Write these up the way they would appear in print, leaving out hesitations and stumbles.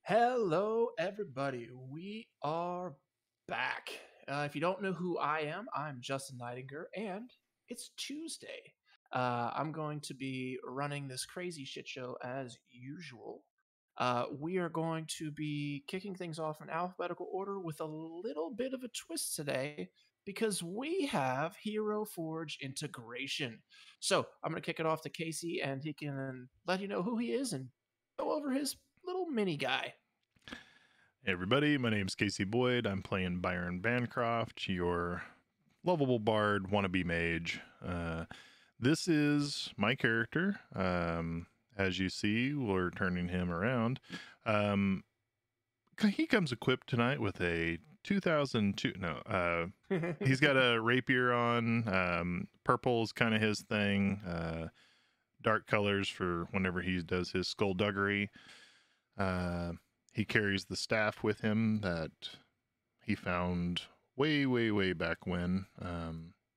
Hello, everybody. We are back. If you don't know who I am, I'm Justin Nightinger, and it's Tuesday. I'm going to be running this crazy shit show as usual. We are going to be kicking things off in alphabetical order with a little bit of a twist today because we have Hero Forge integration. So I'm going to kick it off to Casey, and he can let you know who he is and go over his little mini guy. Hey everybody, my name's Casey Boyd. I'm playing Byron Bancroft, your lovable bard wannabe mage. This is my character. As you see, we're turning him around. He comes equipped tonight with a 2002. No, he's got a rapier on. Purple's kind of his thing. Dark colors for whenever he does his skullduggery. He carries the staff with him that he found way, way, way back when.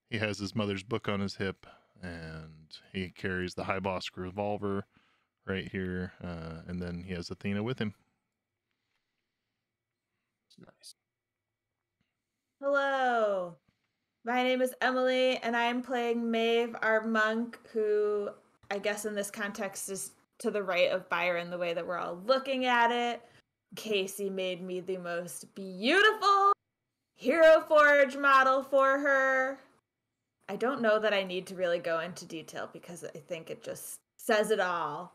He has his mother's book on his hip, and he carries the High Boss revolver right here, and then he has Athena with him. Nice. Hello, my name is Emily, and I'm playing Maeve, our monk, who I guess in this context is to the right of Byron, the way that we're all looking at it. Casey made me the most beautiful Hero Forge model for her. I don't know that I need to really go into detail because I think it just says it all.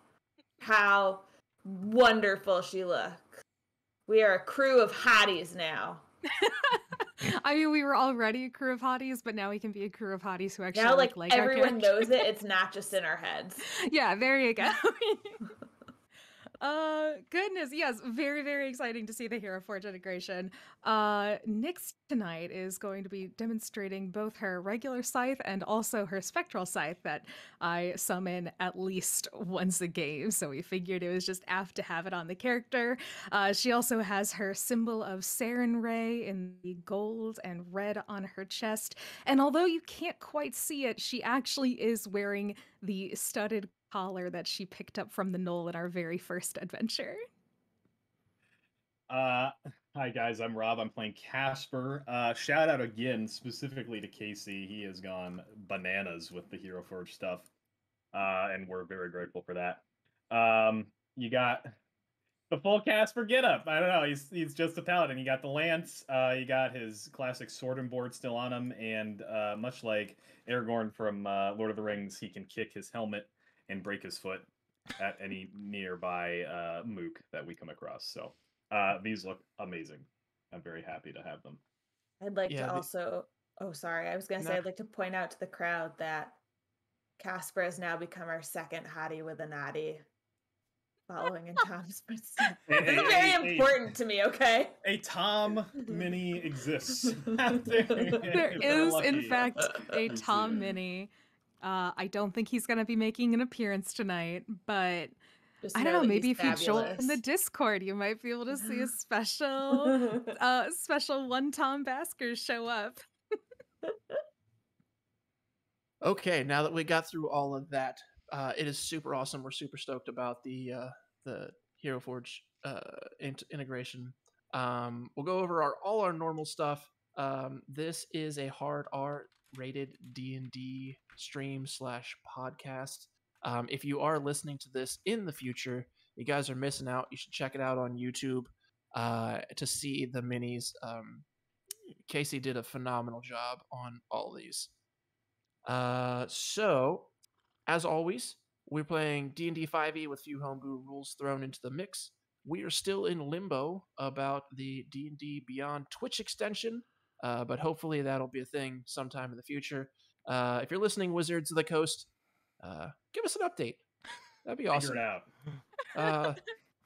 How wonderful she looks. We are a crew of hotties now. I mean, we were already a crew of hotties, but now we can be a crew of hotties who actually now, like everyone knows it. It's not just in our heads. Yeah, there you go. Goodness, yes, very, very exciting to see the Hero Forge integration. Nyx tonight is going to be demonstrating both her regular scythe and also her spectral scythe that I summon at least once a game, so we figured it was just apt to have it on the character. She also has her symbol of Saren Ray in the gold and red on her chest, and although you can't quite see it, she actually is wearing the studded collar that she picked up from the knoll in our very first adventure. Hi guys, I'm Rob. I'm playing Casper. Shout out again specifically to Casey. He has gone bananas with the Hero Forge stuff, and we're very grateful for that. You got the full Casper getup. I don't know. He's just a paladin. You got the lance. You got his classic sword and board still on him, and much like Aragorn from Lord of the Rings, he can kick his helmet and break his foot at any nearby mook that we come across. So these look amazing. I'm very happy to have them. I'd like to also... Oh, sorry. I was going to say I'd like to point out to the crowd that Casper has now become our second hottie with a naughty, following in Tom's footsteps. This is very important to me, okay? A Tom mini exists. There is, in fact, a Tom mini. I don't think he's going to be making an appearance tonight, but I don't know, maybe if you join the Discord, you might be able to see a special one Tom Baskers show up. Okay, now that we got through all of that, it is super awesome. We're super stoked about the Hero Forge integration. We'll go over all our normal stuff. This is a hard R rated D&D stream / podcast. If you are listening to this in the future, you guys are missing out. You should check it out on YouTube to see the minis. Casey did a phenomenal job on all of these. So, as always, we're playing D&D 5e with few homebrew rules thrown into the mix. We are still in limbo about the D&D Beyond Twitch extension, but hopefully that'll be a thing sometime in the future. If you're listening, Wizards of the Coast, give us an update. That'd be awesome. Figure it out.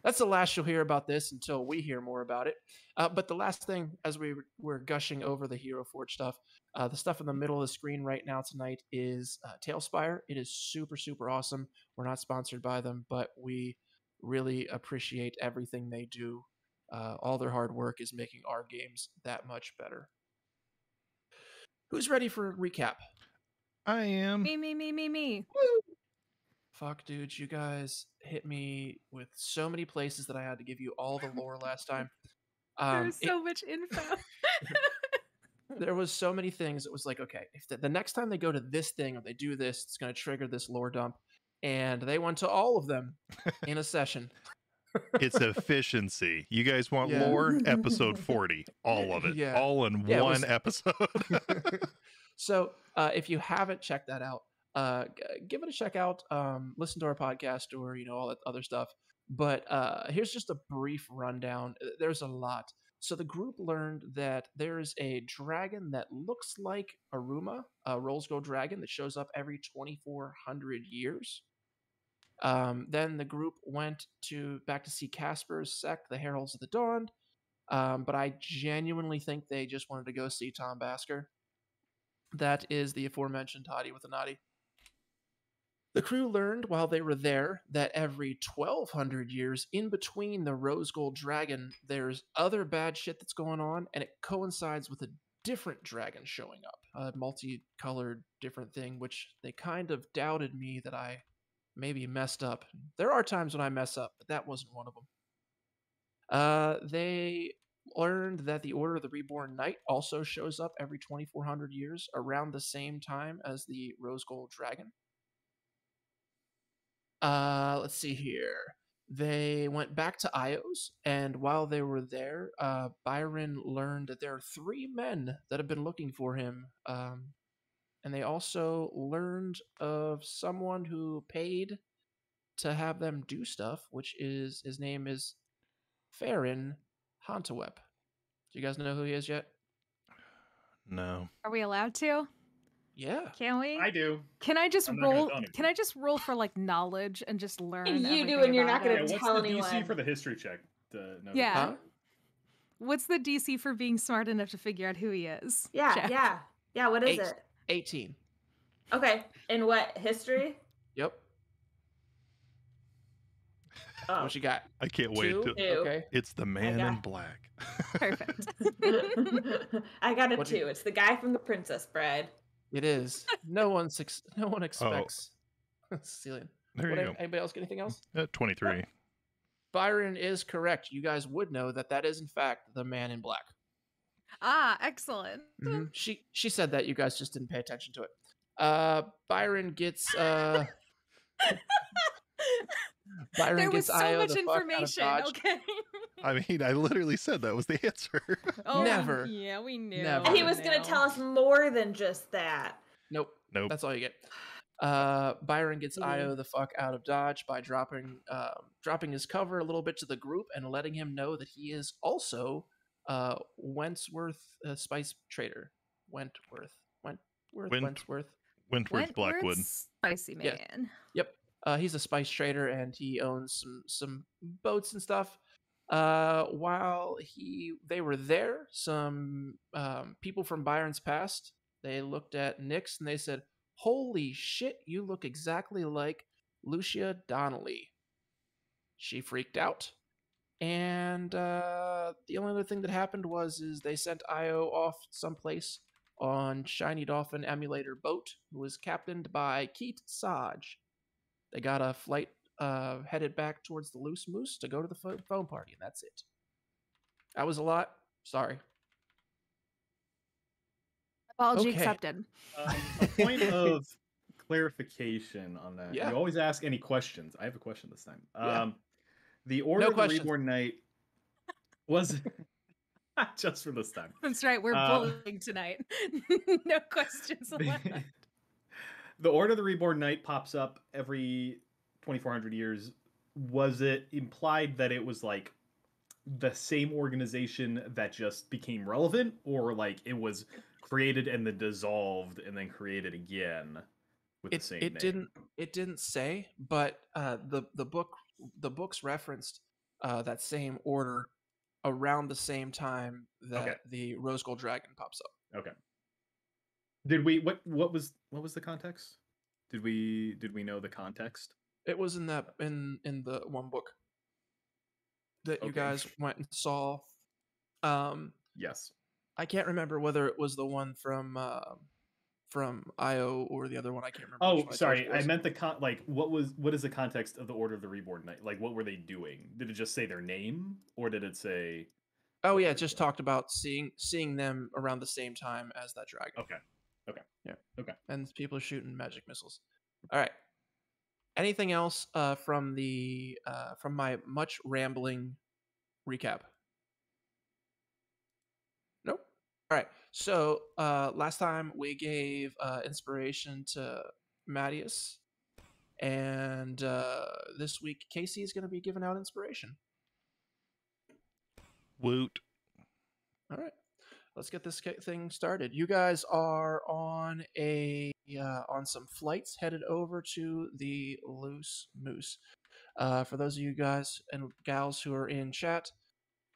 That's the last you'll hear about this until we hear more about it. But the last thing, as we were gushing over the Hero Forge stuff, the stuff in the middle of the screen right now tonight is Tailspire. It is super, super awesome. We're not sponsored by them, but we really appreciate everything they do. All their hard work is making our games that much better. Who's ready for a recap? I am. Me. Woo! Fuck, dude, you guys hit me with so many places that I had to give you all the lore last time. There's so much info. There was so many things. It was like, okay, if the next time they go to this thing or they do this, it's going to trigger this lore dump. And they went to all of them in a session. It's efficiency. You guys want Yeah. lore? Episode 40. All of it. Yeah. All in Yeah, it one was- episode. So if you haven't checked that out, give it a check out. Listen to our podcast or, all that other stuff. But here's just a brief rundown. There's a lot. So the group learned that there's a dragon that looks like Aruma, a Rolls Gold dragon that shows up every 2,400 years. Then the group went back to see Casper's sect, the Heralds of the Dawn. But I genuinely think they just wanted to go see Tom Basker. That is the aforementioned Hottie with a Naughty. The crew learned while they were there that every 1,200 years, in between the Rose Gold Dragon, there's other bad shit that's going on, and it coincides with a different dragon showing up, a multicolored different thing, which they kind of doubted me that I maybe messed up. There are times when I mess up, but that wasn't one of them. They learned that the Order of the Reborn Knight also shows up every 2,400 years, around the same time as the Rose Gold Dragon. Let's see here. They went back to Io's, and while they were there, Byron learned that there are 3 men that have been looking for him. And they also learned of someone who paid to have them do stuff, which is, his name is Farron Hantawep. Do you guys know who he is yet? No. Are we allowed to? Yeah. Can we? I do. Can I just I'm not gonna roll? tell anyone. Can I just roll for like knowledge and just learn? You do, everything and you're not about gonna it? Yeah, what's tell the anyone. DC for the history check? Yeah. Huh? What's the DC for being smart enough to figure out who he is? Yeah, Check. yeah. What is 8. it? 18. Okay, in what history? Yep. Oh, What you got? I can't wait 2? to. Two. Okay. It's the man in got- black. Perfect. I got a What do you- 2. It's the guy from The Princess Bride. It is. No one expects Cecilian. There you go. Anybody else get anything else? 23. Byron is correct. You guys would know that is in fact the man in black. Ah, excellent. She said that. You guys just didn't pay attention to it. Byron gets Byron There was gets so Io much the fuck out of information. Dodge. Okay. I mean, I literally said that was the answer. Oh, Never. Yeah, we knew. Never. And he Oh, was going to tell us more than just that. Nope. Nope. That's all you get. Byron gets Io the fuck out of Dodge by dropping his cover a little bit to the group and letting him know that he is also Wentworth spice trader. Wentworth. Wentworth Blackwood. Spicy man. Yeah. Yep. He's a spice trader and he owns some boats and stuff. While they were there, some people from Byron's past, they looked at Nyx and they said, "Holy shit, you look exactly like Lucia Donnelly." She freaked out. And the only other thing that happened is they sent Io off someplace on Shiny Dolphin emulator boat, who was captained by Keat Saj. They got a flight headed back towards the Loose Moose to go to the phone party, and that's it. That was a lot. Sorry. Apology Okay. accepted. A point of clarification on that. Yeah. You always ask any questions. I have a question this time. Yeah. The Order No of the questions. Reborn Knight was just for this time. That's right. We're bullying tonight. No questions allowed. The Order of the Reborn Knight pops up every 2,400 years. Was it implied that it was like the same organization that just became relevant, or like it was created and then dissolved and then created again with the same name? It didn't say, but the books referenced that same order around the same time that the Rose Gold Dragon pops up. Okay. Did we what was the context? Did we know the context? It was in the one book that you Okay. guys went and saw. Yes. I can't remember whether it was the one from from IO or the other one. I can't remember. Oh, which one sorry. told you I guys. meant what is the context of the Order of the Reborn Knight? Like, what were they doing? Did it just say their name, or did it say? Oh what yeah, they were just doing? talked about seeing them around the same time as that dragon. Okay. Okay. Yeah. Okay. And people are shooting magic missiles. All right. Anything else from my much rambling recap? Nope. All right. So last time we gave inspiration to Mattias, and this week Casey is going to be giving out inspiration. Woot. All right. Let's get this thing started. You guys are on on some flights headed over to the Loose Moose. For those of you guys and gals who are in chat,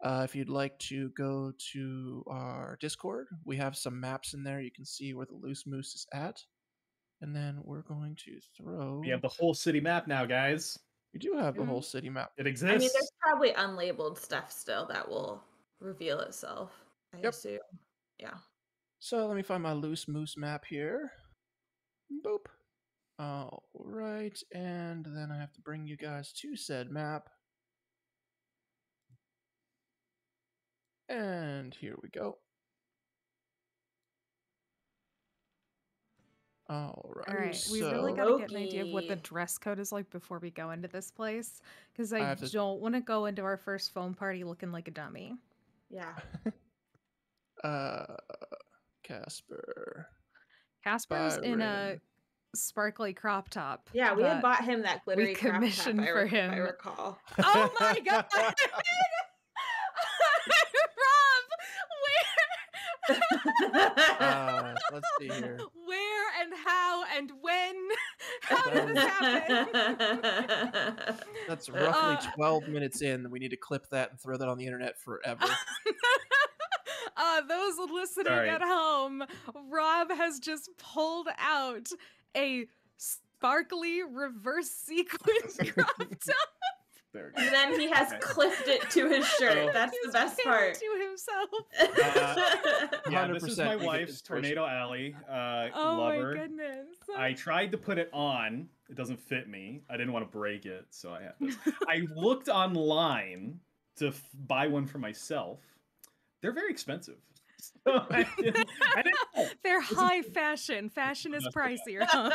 if you'd like to go to our Discord, we have some maps in there. You can see where the Loose Moose is at. And then we're going to throw... We have the whole city map now, guys. We do have the whole city map. It I exists. mean, there's probably unlabeled stuff still that will reveal itself, I assume. Yeah. So let me find my Loose Moose map here. Boop. All right, and then I have to bring you guys to said map. And here we go. All right. We so really got to get an idea of what the Loki. dress code is like before we go into this place, because I have to- don't want to go into our first foam party looking like a dummy. Yeah. Casper. Casper's in a Byron. sparkly crop top. Yeah, we had that- bought him that glittery crop top, commissioned for if I him. recall. Oh my god! Rob, Let's see here. where and how and when? How did this happen? That's roughly 12 minutes in. We need to clip that and throw that on the internet forever. Those listening Sorry. at home, Rob has just pulled out a sparkly reverse sequence crop top. There we go. And then he has Okay. clipped it to his shirt. So- That's the He's best pinned part. to himself. Yeah, this is 100% my we get wife's inspiration. Tornado Alley. Oh Love my her. goodness. I tried to put it on. It doesn't fit me. I didn't want to break it, so I had this. I looked online to buy one for myself. They're very expensive. So I didn't know. They're high fashion. Fashion is pricier. Huh?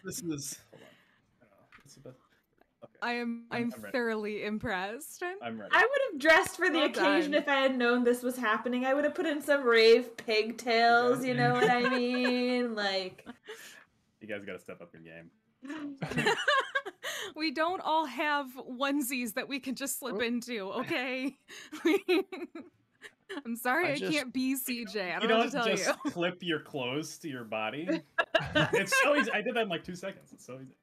This is. Hold on. I don't know. It's the best. Okay, I'm I'm ready. thoroughly impressed. I'm ready. I would have dressed for the Well occasion done. if I had known this was happening. I would have put in some rave pigtails, you know what I mean? Like, You guys got to step up your game. We don't all have onesies that we can just slip into, okay? I'm sorry I I just- can't be CJ. I You don't know don't what to tell just you. clip your clothes to your body. It's so easy. I did that in like 2 seconds. It's so easy.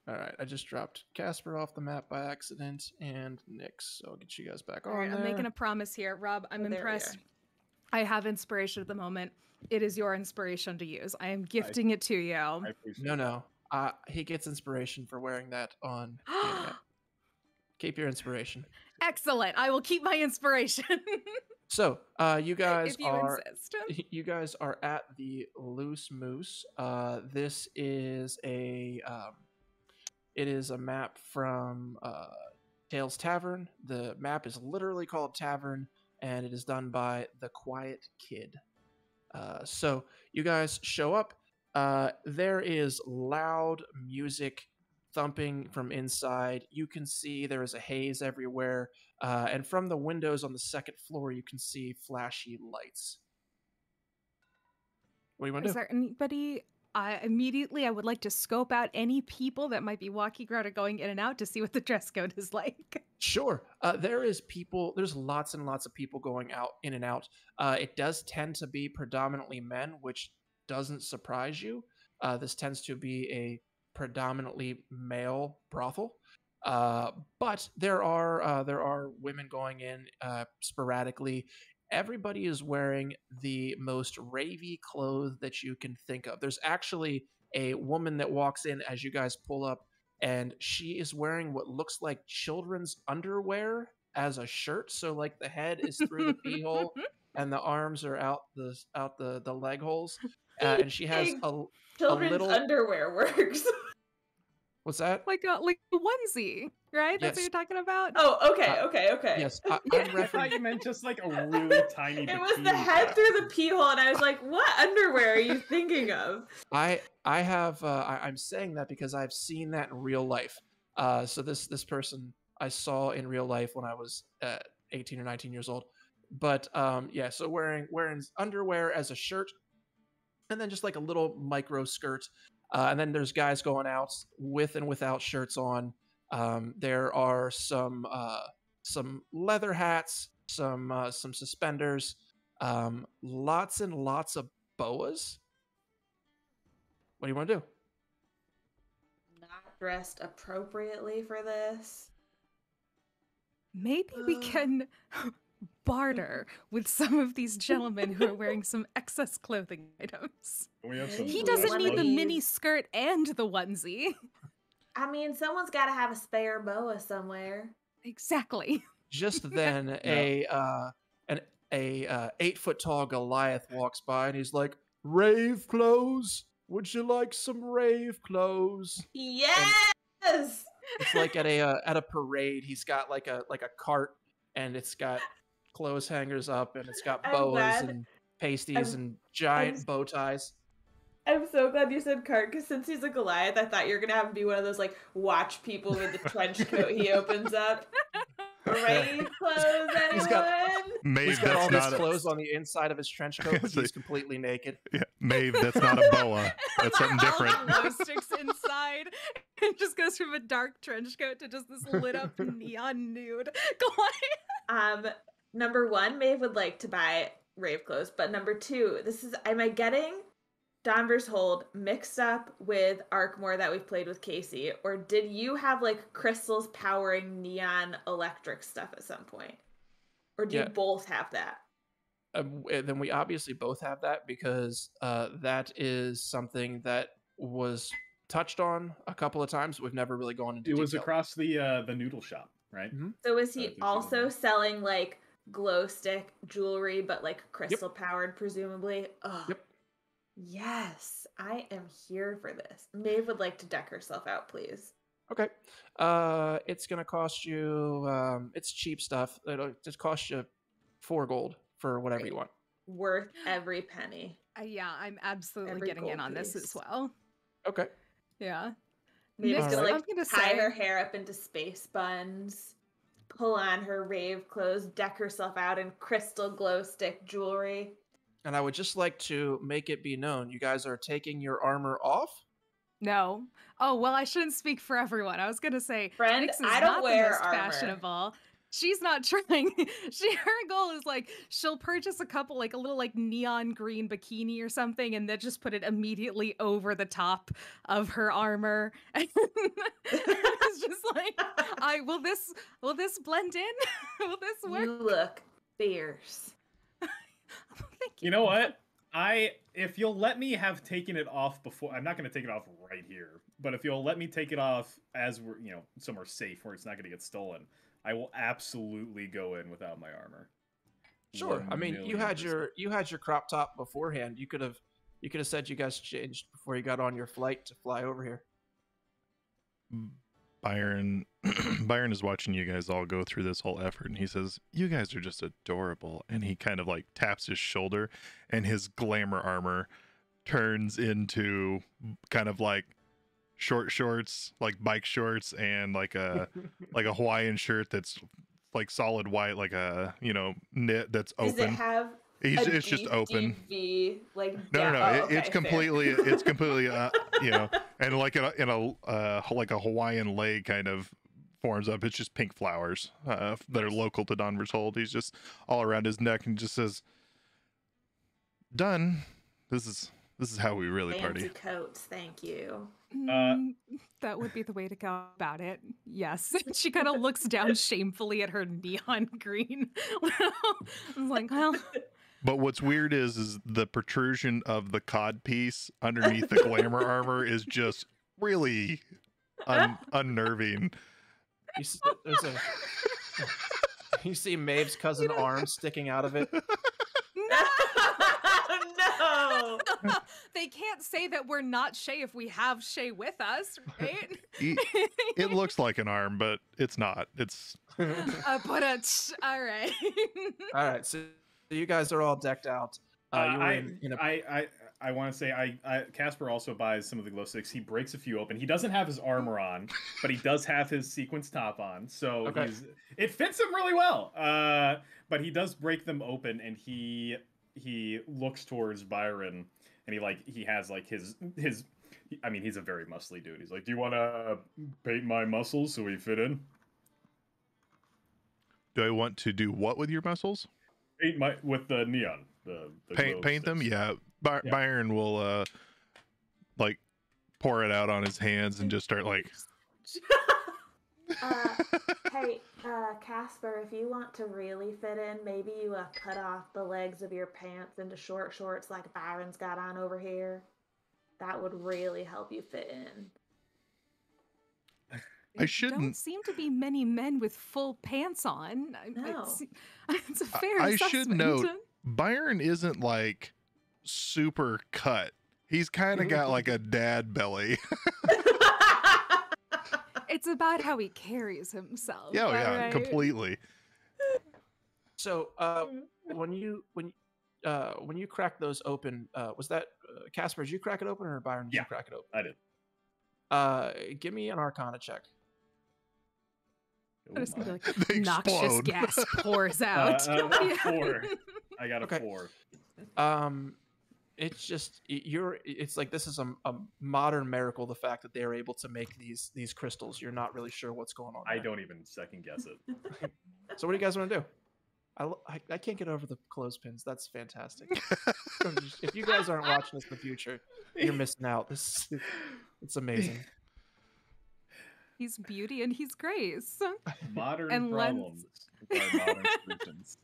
All right, I just dropped Casper off the map by accident and Nyx, so I'll get you guys back All on right, there. I'm making a promise here. Rob, I'm Oh, there we impressed. are. I have inspiration at the moment. It is your inspiration to use. I am gifting it to you. I appreciate No. He gets inspiration for wearing that on the internet. Keep your inspiration. Excellent. I will keep my inspiration. So, you guys if you are insist. you guys are at the Loose Moose. This is a map from Tales Tavern. The map is literally called Tavern, and it is done by the Quiet Kid. So you guys show up. There is loud music thumping from inside. You can see there is a haze everywhere. And from the windows on the second floor, you can see flashy lights. What do you want to Is do? there anybody? Immediately, I would like to scope out any people that might be walking around or going in and out to see what the dress code is like. Sure. There's lots and lots of people going out in and out. It does tend to be predominantly men, which doesn't surprise you. This tends to be a predominantly male brothel. But there are women going in sporadically. Everybody is wearing the most ravey clothes that you can think of. There's actually a woman that walks in as you guys pull up, and she is wearing what looks like children's underwear as a shirt. So like the head is through the pee hole, and the arms are out the leg holes, and she has Think a Children's little. underwear works. What's that? Like a onesie, right? That's what Yes. you're talking about. Oh, okay. Yes, Yeah. I'm I thought referring. you meant just like a really tiny. It was the bikini head top. through the pee hole, and I was like, "What underwear are you thinking of?" I have. I'm saying that because I've seen that in real life. So this person I saw in real life when I was 18 or 19 years old. But yeah, so wearing underwear as a shirt, and then just like a little micro skirt. And then there's guys going out with and without shirts on. There are some leather hats, some suspenders, lots and lots of boas. What do you want to do? Not dressed appropriately for this. Maybe we can barter with some of these gentlemen who are wearing some excess clothing items. We have some He Ooh, doesn't one need of the these. mini skirt and the onesie. I mean, someone's got to have a spare boa somewhere. Exactly. Just then, a 8-foot tall Goliath walks by, and he's like, "Rave clothes? Would you like some rave clothes?" Yes. It's like at a parade. He's got like a cart, and it's got clothes hangers up, and it's got I'm boas glad. and pasties I'm- and giant I'm- bow ties. I'm so glad you said cart, because since he's a Goliath, I thought you were gonna have him be one of those like watch people with the trench coat he opens up. Rave clothes, anyone? He's got- Maeve, He's got all that's his not clothes on the inside of his trench coat, but So- he's completely naked. yeah, Maeve, that's not a boa. That's something different. All the glow sticks inside. It just goes from a dark trench coat to just this lit up neon nude. Goliath. Number one, Maeve would like to buy rave clothes, but number two, am I getting Donver's Hold mixed up with Arkmore that we've played with Casey, or did you have like crystals powering neon electric stuff at some point? Or do you Yeah. both have that? Then we obviously both have that because that is something that was touched on a couple of times. We've never really gone into It was detail. across the noodle shop, right? Mhm. So is That's what he you also mean. selling like glow stick jewelry, but like crystal powered, presumably? Oh, Yep. yes, I am here for this. Maeve would like to deck herself out, please. Okay. It's gonna cost you. It's cheap stuff. It'll just cost you 4 gold for whatever you want. Worth every penny. Yeah, I'm absolutely Every getting in gold on this piece. as well. Okay. Yeah. Maeve's Next, gonna Alright. like I'm gonna tie say- her hair up into space buns, pull on her rave clothes, deck herself out in crystal glow stick jewelry. And I would just like to make it be known, you guys are taking your armor off. No. Oh, well, I shouldn't speak for everyone. I was going to say, Friend, Nyx is I don't not wear the most armor. fashionable. She's not trying. Her goal is like, she'll purchase a couple, like a little like neon green bikini or something, and then just put it immediately over the top of her armor. And it's just like, will this blend in? Will this work? You look fierce. Thank you. You know what? If you'll let me have taken it off before, I'm not going to take it off right here, but if you'll let me take it off as we're, somewhere safe where it's not going to get stolen, I will absolutely go in without my armor. Sure. I mean, you 1,000,000%. had your crop top beforehand. You could have said you guys changed before you got on your flight to fly over here. Byron is watching you guys all go through this whole effort, and he says, "You guys are just adorable." And he kind of like taps his shoulder, and his glamour armor turns into kind of like short shorts, like bike shorts, and like a Hawaiian shirt that's like solid white, like a knit that's Does it open. have It's just open. V, like No, okay, it's fair. completely, and like in a like a Hawaiian leg kind of forms up. It's just pink flowers that are local to Donver's Hold. He's just all around his neck and just says, "Done. This is how we really Fancy party." coats, thank you. That would be the way to go about it. Yes. She kind of looks down shamefully at her neon green. I'm like, well, But what's weird is the protrusion of the cod piece underneath the glamour armor is just really unnerving. You see Maeve's cousin arm sticking out of it. can't say that we're not Shay if we have Shay with us, right? It looks like an arm, but it's not. It's All right. All right, so you guys are all decked out. I want to say Casper also buys some of the glow sticks. He breaks a few open. He doesn't have his armor on, but he does have his sequence top on, so it fits him really well. But he does break them open, and he looks towards Byron, and he has like his. I mean, he's a very muscly dude. He's like, "Do you want to paint my muscles so we fit in?" Do I want to do what with your muscles? Paint with the neon. The paint them. Yeah. Byron will like pour it out on his hands and just start like. Hey, Casper, if you want to really fit in, maybe you cut off the legs of your pants into short shorts like Byron's got on over here. That would really help you fit in. I shouldn't. Don't seem to be many men with full pants on. No. It's a fair I assessment. should note, Byron isn't like super cut. He's kind of got like a dad belly. It's about how he carries himself. Yeah, right? Completely. So when you crack those open, was that Casper? Did you crack it open, or Byron? Did you crack it open? I did. Give me an Arcana check. I'm just gonna be like, noxious gas pours out. 4. I got a 4. It's just it's like this is a modern miracle, the fact that they're able to make these crystals. You're not really sure what's going on there. I don't even second guess it. So what do you guys want to do? I can't get over the clothespins. That's fantastic. If you guys aren't watching this in the future, you're missing out. It's amazing. He's beauty and he's grace. Modern and problems are modern solutions.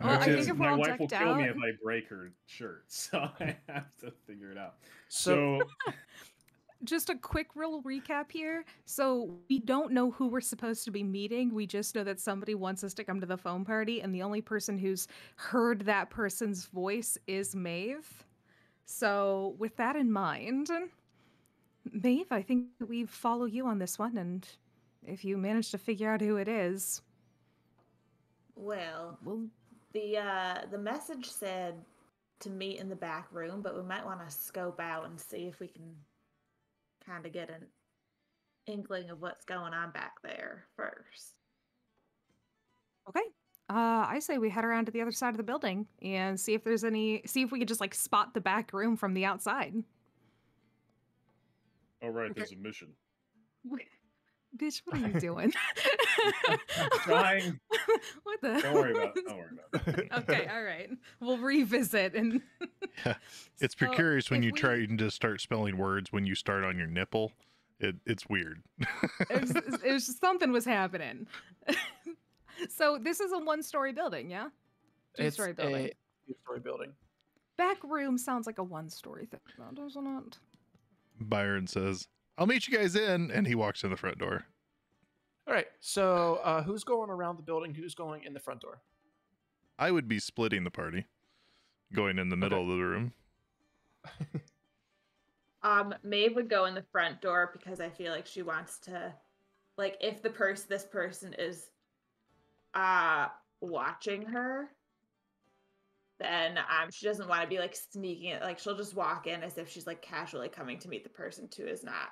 Well, I think if we're my all wife will decked kill me out- if I break her shirt, so I have to figure it out. So Just a quick real recap here. So we don't know who we're supposed to be meeting. We just know that somebody wants us to come to the phone party, and the only person who's heard that person's voice is Maeve. So with that in mind, Maeve, I think we follow you on this one, and if you manage to figure out who it is, Well, we'll... the message said to meet in the back room, but we might want to scope out and see if we can kind of get an inkling of what's going on back there first. Okay. I say we head around to the other side of the building and see if we could just like spot the back room from the outside. Oh, right, there's a mission. Bitch, what are you doing? I'm trying. What the? Don't worry about it. Okay, all right. We'll revisit and. Yeah. It's So, precarious when if you we- try to start spelling words when you start on your nipple. It's weird. It was just something was happening. So this is a one-story building, yeah? Two-story building. A two-story building. Back room sounds like a one-story thing, though, doesn't it? Byron says, "I'll meet you guys in," and he walks in the front door. All right. So who's going around the building? Who's going in the front door? I would be splitting the party, going in the middle of the room. Maeve would go in the front door because I feel like she wants to, like, if this person is watching her, then she doesn't want to be like sneaking it. Like, she'll just walk in as if she's like casually coming to meet the person who is not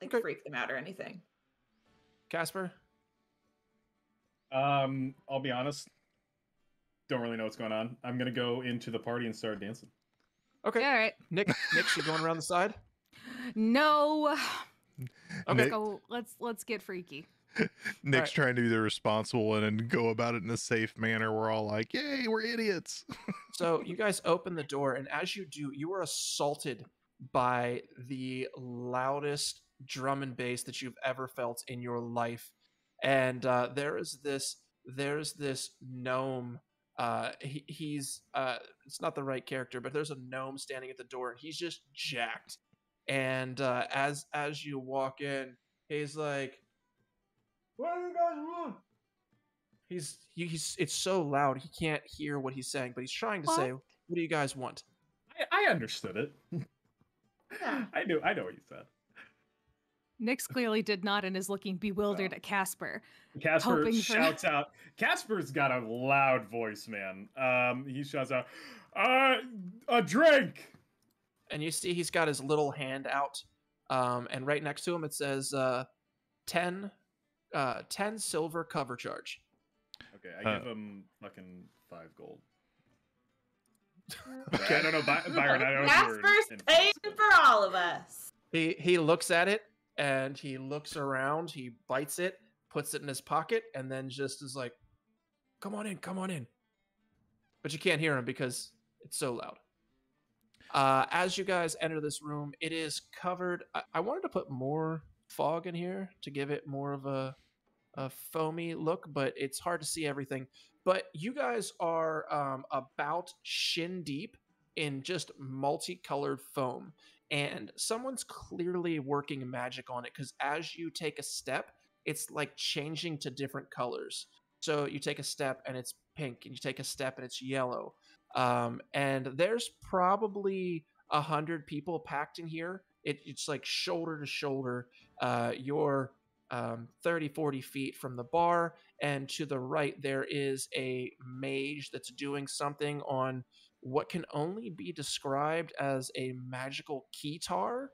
like freak them out or anything. Casper? I'll be honest. Don't really know what's going on. I'm gonna go into the party and start dancing. Okay. All right. Nick, you going around the side? No. Okay. Nick- So let's get freaky. Nick's trying to be the responsible one and go about it in a safe manner. We're all like, "Yay, we're idiots." So you guys open the door, and as you do, you are assaulted by the loudest drum and bass that you've ever felt in your life. And there's this gnome. He's it's not the right character, but there's a gnome standing at the door, and he's just jacked. And as you walk in, he's like, "What do you guys want?" He's it's so loud he can't hear what he's saying, but he's trying to say, "What do you guys want?" I understood it. Yeah. I knew what you said. Nyx clearly did not and is looking bewildered at Casper. Casper hoping for- shouts out. Casper's got a loud voice, man. He shouts out, a drink. And you see he's got his little hand out, and right next to him it says 10 silver cover charge. Okay, I give him fucking 5 gold. I don't know, Byron. I don't know. Casper's paying for all of us. He looks at it and he looks around. He bites it, puts it in his pocket, and then just is like, "Come on in, come on in." But you can't hear him because it's so loud. As you guys enter this room, it is covered. I wanted to put more fog in here to give it more of a foamy look, but it's hard to see everything. But you guys are about shin deep in just multicolored foam, and someone's clearly working magic on it, because as you take a step, it's like changing to different colors. So you take a step and it's pink, and you take a step and it's yellow. And there's probably 100 people packed in here. It's like shoulder to shoulder. You're 30, 40 feet from the bar, and to the right there is a mage that's doing something on what can only be described as a magical keytar.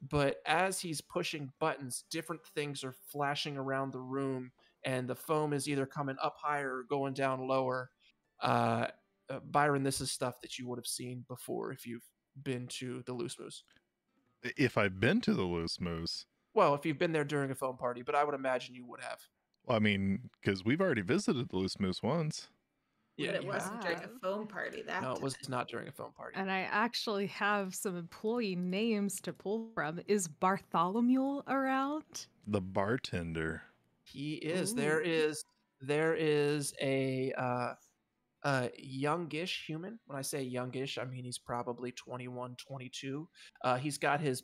But as he's pushing buttons, different things are flashing around the room, and the foam is either coming up higher or going down lower. Byron, this is stuff that you would have seen before if you've been to the Loose Moose. If I've been to the Loose Moose. Well, if you've been there during a foam party, but I would imagine you would have. Well, I mean, because we've already visited the Loose Moose once. Yeah, it you wasn't have. during a foam party. That No, it was time. not during a foam party. And I actually have some employee names to pull from. Is Bartholomew around? The bartender. He is. Ooh. There is a youngish human. When I say youngish, I mean he's probably 21, 22. He's got his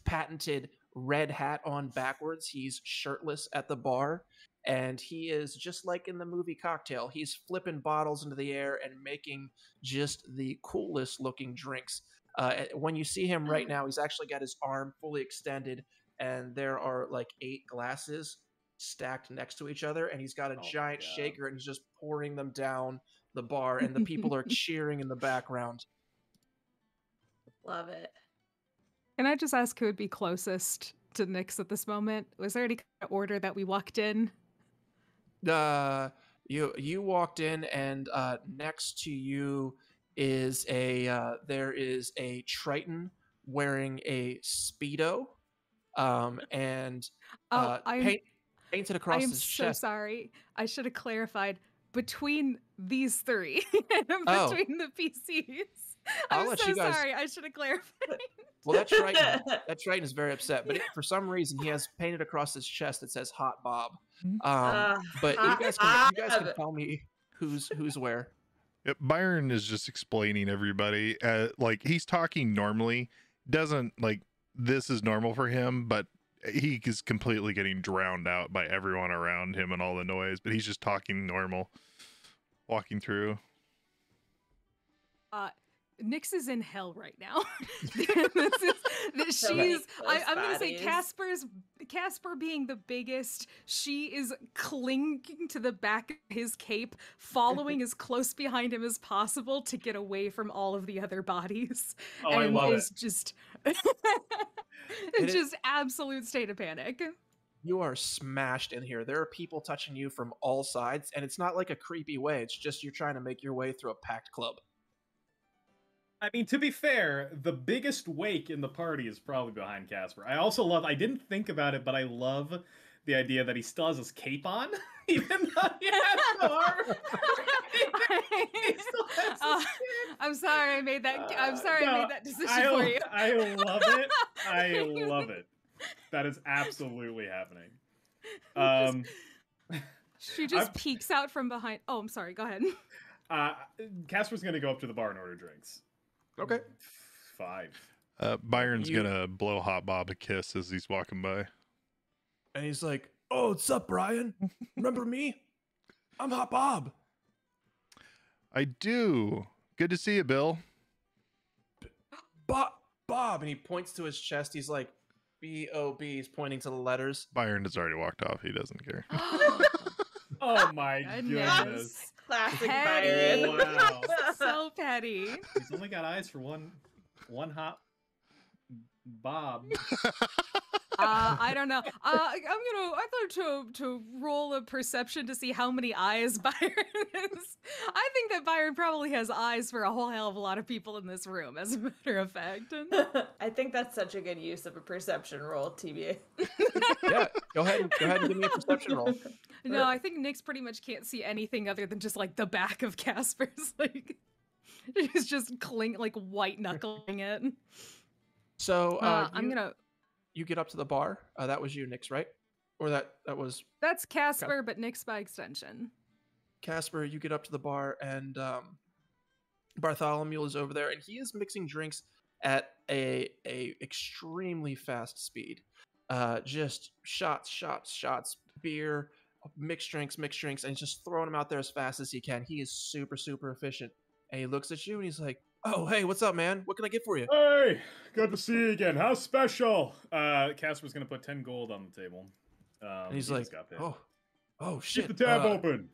patented red hat on backwards. He's shirtless at the bar, and he is just like in the movie Cocktail. He's flipping bottles into the air and making just the coolest looking drinks. When you see him right now, he's actually got his arm fully extended, and there are like 8 glasses stacked next to each other, and he's got a Oh my giant God. shaker, and he's just pouring them down the bar, and the people are cheering in the background. Love it. Can I just ask who would be closest to Nyx at this moment? Was there any kind of order that we walked in? You walked in, and next to you is there is a Triton wearing a Speedo, and painted across I am his so chest. sorry. I should have clarified between these 3, Oh. between the PCs. I'll I'm let so you guys- sorry. I should have clarified. Well, that Triton is very upset, but for some reason he has painted across his chest that says "Hot Bob." But you guys can tell me who's where. Yep, Byron is just explaining everybody. Like he's talking normally, doesn't like this is normal for him, but he is completely getting drowned out by everyone around him and all the noise. But he's just talking normal, walking through. Nyx is in hell right now. So many I'm going to say bodies. Casper being the biggest, she is clinging to the back of his cape, following as close behind him as possible to get away from all of the other bodies. Oh, I and love is it. just It just absolute state of panic. You are smashed in here. There are people touching you from all sides, and it's not like a creepy way. It's just you're trying to make your way through a packed club. I mean, to be fair, the biggest wake in the party is probably behind Casper. I also love, I didn't think about it, but I love the idea that he still has his cape on, even though he has the armor. He still has his cape. I'm sorry I made that. I'm sorry I No, made that decision for you. I love it. I love it. That is absolutely happening. She just peeks out from behind. Oh, I'm sorry. Go ahead. Casper's gonna go up to the bar and order drinks. Okay. 5. Byron's gonna blow Hot Bob a kiss as he's walking by. And he's like, "Oh, what's up, Brian? Remember me? I'm Hot Bob." I do. Good to see you, Bill. Bob, and he points to his chest. He's like, B-O-B. He's pointing to the letters. Byron has already walked off. He doesn't care. Oh my Goodness. goodness. Classic Petty. Byron. Wow. So petty. He's only got eyes for one hot Bob. I don't know. I'd like to roll a perception to see how many eyes Byron is. I think that Byron probably has eyes for a whole hell of a lot of people in this room, as a matter of fact. I think that's such a good use of a perception roll, TBA. Yeah, go ahead and give me a perception roll. No, I think Nyx pretty much can't see anything other than just like the back of Casper's. Like he's just white knuckling it. So You get up to the bar. That was you, Nyx, right? Or that was That's Casper, but Nyx by extension. Casper. You get up to the bar, and Bartholomew is over there, and he is mixing drinks at a extremely fast speed. Just shots, beer, mixed drinks, and he's just throwing them out there as fast as he can. He is super efficient. And he looks at you, and he's like, "Oh, hey, what's up, man? What can I get for you?" Hey, good to see you again. How special? Casper's gonna put 10 gold on the table. And he's he like, just got paid. "Oh shit!" Keep the tab open.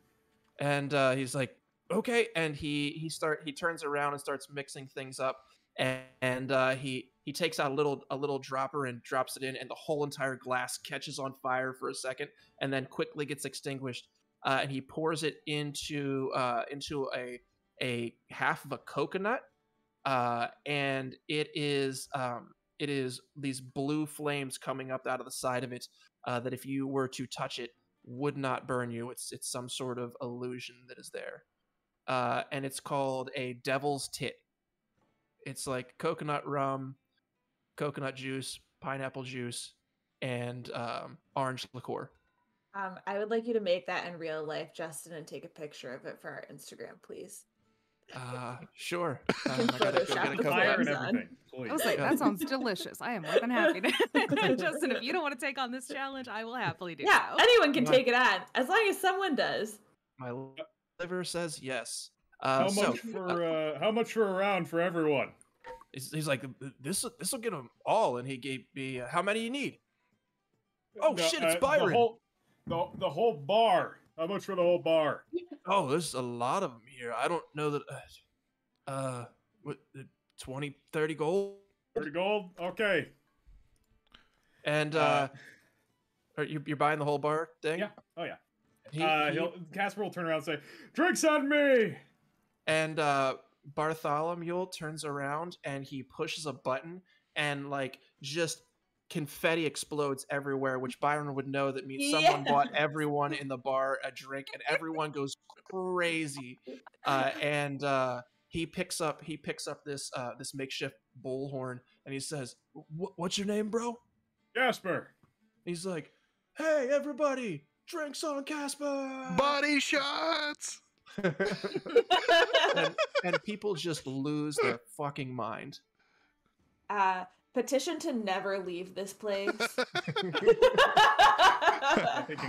And he's like, "Okay." And he turns around and starts mixing things up. And he takes out a little dropper and drops it in, and the whole entire glass catches on fire for a second, and then quickly gets extinguished. And he pours it into a half of a coconut. And it is these blue flames coming up out of the side of it that if you were to touch it would not burn you. It's some sort of illusion that is there, and it's called a devil's tit. It's like coconut rum, coconut juice, pineapple juice, and orange liqueur. I would like you to make that in real life, Justin, and take a picture of it for our Instagram, please. Sure. Can I gotta go Photoshop get a the couple Fire and flames on. everything, please. I was like, that sounds delicious. I am more than happy to. Justin, if you don't want to take on this challenge, I will happily do Yeah, so. anyone can take it on, as long as someone does. My liver says yes. How much for a round for everyone? He's like, this will get them all, and he gave me how many you need? Oh shit, it's Byron. The whole bar. How much for the whole bar? Oh, there's a lot of them here. I don't know that. What, 20, 30 gold? 30 gold? Okay. And you're buying the whole bar thing? Yeah. Oh yeah. Casper will turn around and say, "Drinks on me!" And Bartholomew turns around and he pushes a button, and like just confetti explodes everywhere, which Byron would know that means someone bought everyone in the bar a drink, and everyone goes crazy. And he picks up this makeshift bullhorn, and he says, "What's your name, bro?" Casper. He's like, "Hey, everybody, drinks on Casper!" Body shots. and people just lose their fucking mind. Petition to never leave this place.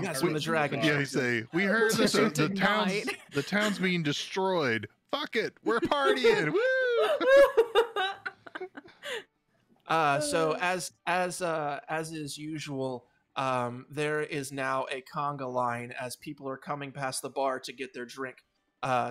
That's when the dragon. Yeah, they say, "We heard that the town's being destroyed. Fuck it, we're partying." Woo! So as is usual, there is now a conga line as people are coming past the bar to get their drink.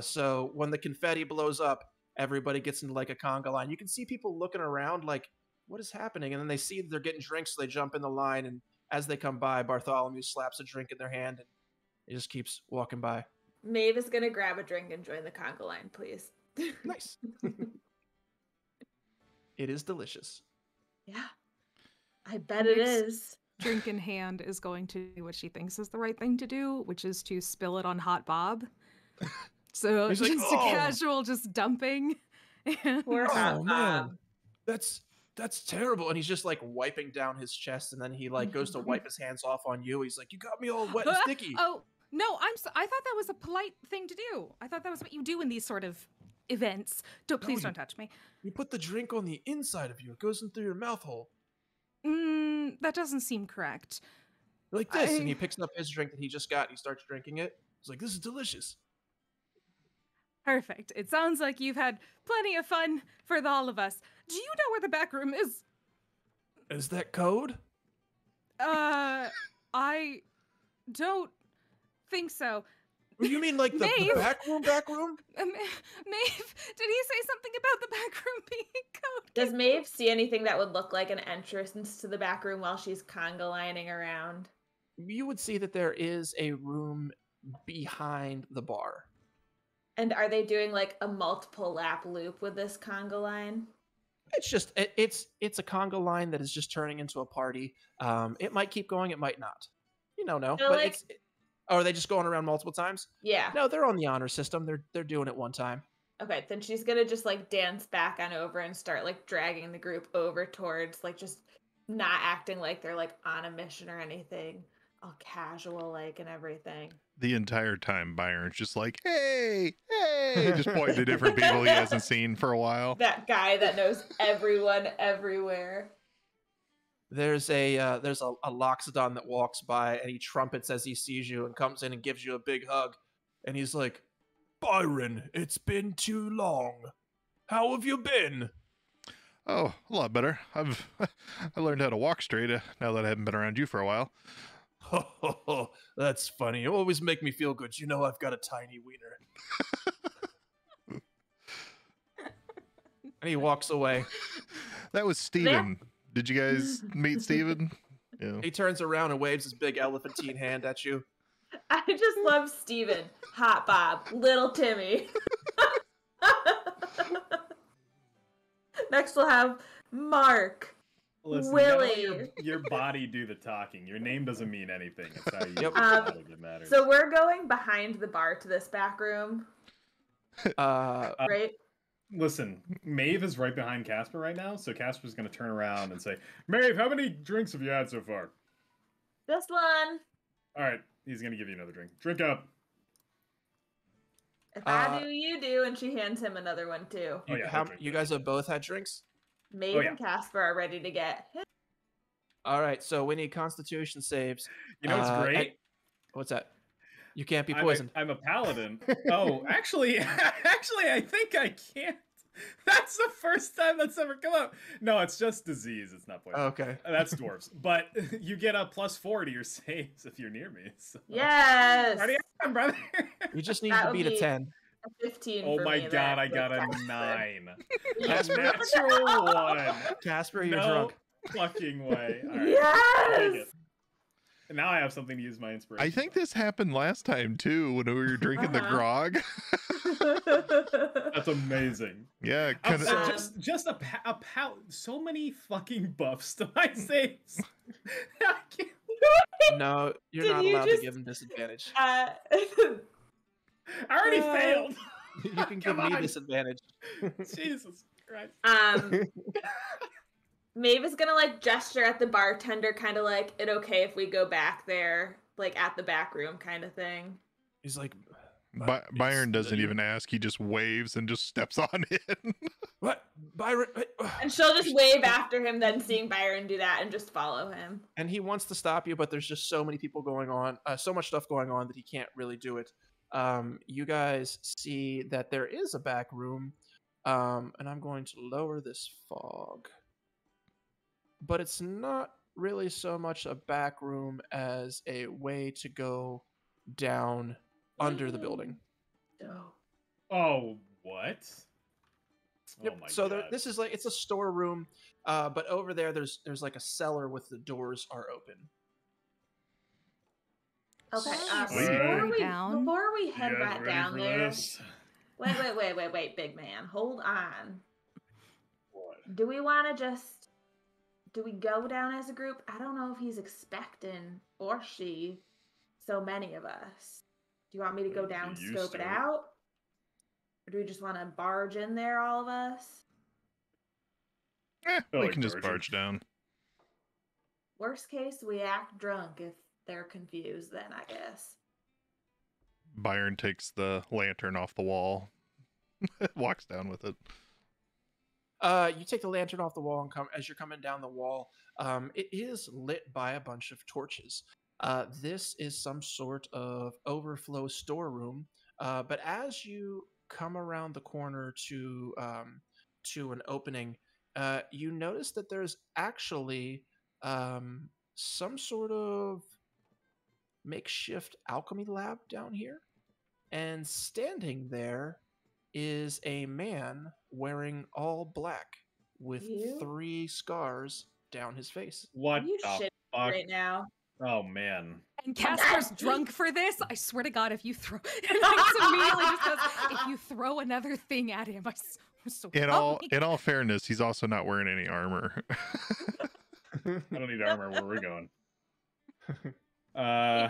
So when the confetti blows up, everybody gets into like a conga line. You can see people looking around like, what is happening? And then they see that they're getting drinks, so they jump in the line. And as they come by, Bartholomew slaps a drink in their hand, and he just keeps walking by. Maeve is gonna grab a drink and join the conga line, please. Nice. It is delicious. Yeah, I bet it is. Drink in hand is going to do what she thinks is the right thing to do, which is to spill it on Hot Bob. So He's just like, a "Oh." casual just dumping. And Poor Hot Oh Bob. man, that's terrible. And he's just like wiping down his chest, and then he like goes to wipe his hands off on you. He's like, "You got me all wet and sticky." Oh no, I thought that was a polite thing to do. I thought that was what you do in these sort of events. Please don't touch me. You put the drink on the inside of you. It goes in through your mouth hole. That doesn't seem correct. Like this. And he picks up his drink that he just got, and he starts drinking it. He's like, "This is delicious." Perfect. It sounds like you've had plenty of fun for all of us. Do you know where the back room is? Is that code? I don't think so. You mean like the Maeve? back room? Maeve, did he say something about the back room being code? Does Maeve see anything that would look like an entrance to the back room while she's conga lining around? You would see that there is a room behind the bar. And are they doing like a multiple lap loop with this conga line? It's just it's a conga line that is just turning into a party. It might keep going, it might not. You don't know. So, But like- are they just going around multiple times? Yeah. No, they're on the honor system. They're doing it one time. Okay, then she's gonna just like dance back on over and start like dragging the group over towards like just not acting like they're like on a mission or anything. All casual like and everything. The entire time, Byron's just like, hey, just pointing to different people he hasn't seen for a while. That guy that knows everyone everywhere. There's a Loxodon that walks by and he trumpets as he sees you and comes in and gives you a big hug. And he's like, Byron, it's been too long. How have you been? Oh, a lot better. I learned how to walk straight now that I haven't been around you for a while. That's funny. You always make me feel good. You know I've got a tiny wiener. And he walks away. That was Steven. Did you guys meet Steven? Yeah. He turns around and waves his big elephantine hand at you. I just love Steven, Hot Bob, Little Timmy. Next we'll have Mark. Listen, Willie. you gotta let your body do the talking. Your name doesn't mean anything. It's how you Yep. it matters. So we're going behind the bar to this back room, Uh, right? Listen, Maeve is right behind Casper right now, so Casper's gonna turn around and say, Maeve, how many drinks have you had so far? This one. Alright, he's gonna give you another drink. Drink up. If I do, you do, and she hands him another one too. Oh, yeah, how, I'll drink you that. guys have both had drinks? Maeve Oh, yeah. and Casper are ready to get hit. All right, so we need Constitution saves. You know what's great? and- what's that? You can't be I'm a- poisoned. I'm a paladin. Oh, actually, I think I can't. That's the first time that's ever come up. No, it's just disease. It's not poison. Okay. That's dwarves. But you get a +4 to your saves if you're near me. So. Yes. Party on, brother. You just need That to would beat a be- 10. A 15 Oh for my me god, then, I got with a Casper. 9. Casper? Natural 1. Casper, you're No drunk. fucking way. All right. Take Yes. it. And now I have something to use my inspiration. I think this happened last time too when we were drinking the grog. That's amazing. Yeah, kind So of. just a so many fucking buffs to my saves. I can't- No, you're Did not you allowed just- to give him disadvantage. I already Uh, failed. You can give Come me on. disadvantage. Jesus Christ. Maeve is gonna like gesture at the bartender, kind of like, it okay if we go back there, like at the back room kind of thing. He's like, Byron doesn't even ask. He just waves and just steps on in. what? Byron? And she'll just wave after him, then seeing Byron do that and just follow him. And he wants to stop you, but there's just so many people going on, so much stuff going on that he can't really do it. You guys see that there is a back room, and I'm going to lower this fog. But it's not really so much a back room as a way to go down under the building. Oh, what? Yep. Oh my So god. this is like, it's a storeroom, but over there's like a cellar with the doors are open. Okay, Sweet. Down. before we You head guys right ready down for there. this? Wait, big man, hold on. What? Do we want to do we go down as a group? I don't know if he's expecting, or she, so many of us. Do you want me to go Well, down, he used scope it to. out? Or do we just want to barge in there, all of us? We like can just barging. barge down. Worst case, we act drunk if they're confused, then I guess. Byron takes the lantern off the wall, walks down with it. You take the lantern off the wall and as you're coming down the wall, it is lit by a bunch of torches. This is some sort of overflow storeroom. But as you come around the corner to an opening, you notice that there's actually some sort of makeshift alchemy lab down here, and standing there is a man wearing all black with You? 3 scars down his face. What You the shit fuck? right now. Oh man. And Casper's drunk for this. I swear to God, if you throw, and Mace immediately just goes, if you throw another thing at him, I'm so In all fairness, he's also not wearing any armor. I don't need armor. Where we're going.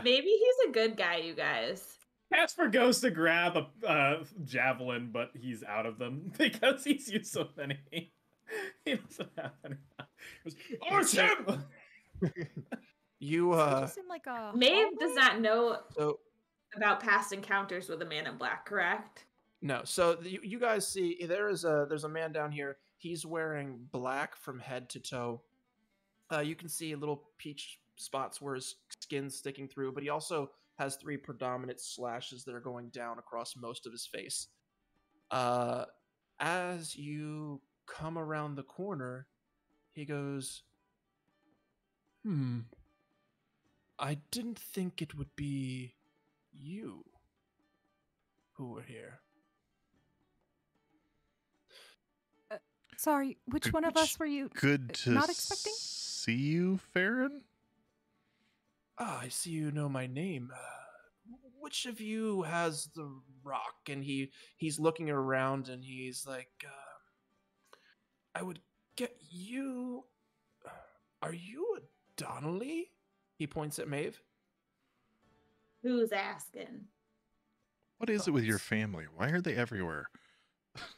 Maybe he's a good guy, you guys. Casper goes to grab a javelin, but he's out of them because he's used so many. He doesn't have any. He goes, oh, it's him! You It seemed like a Maeve does not know so about past encounters with a man in black, correct? no, so you guys see there's a man down here. He's wearing black from head to toe. You can see little peach spots where his skin's sticking through, but he also has 3 predominant slashes that are going down across most of his face. As you come around the corner, he goes, I didn't think it would be you who were here. Sorry, which one of us were you Good to not expecting? see you, Farron. Ah, I see you know my name. Which of you has the rock? And he's looking around and he's like, I would get you. Are you a Donnelly? He points at Maeve. Who's asking? What is it with your family? Why are they everywhere?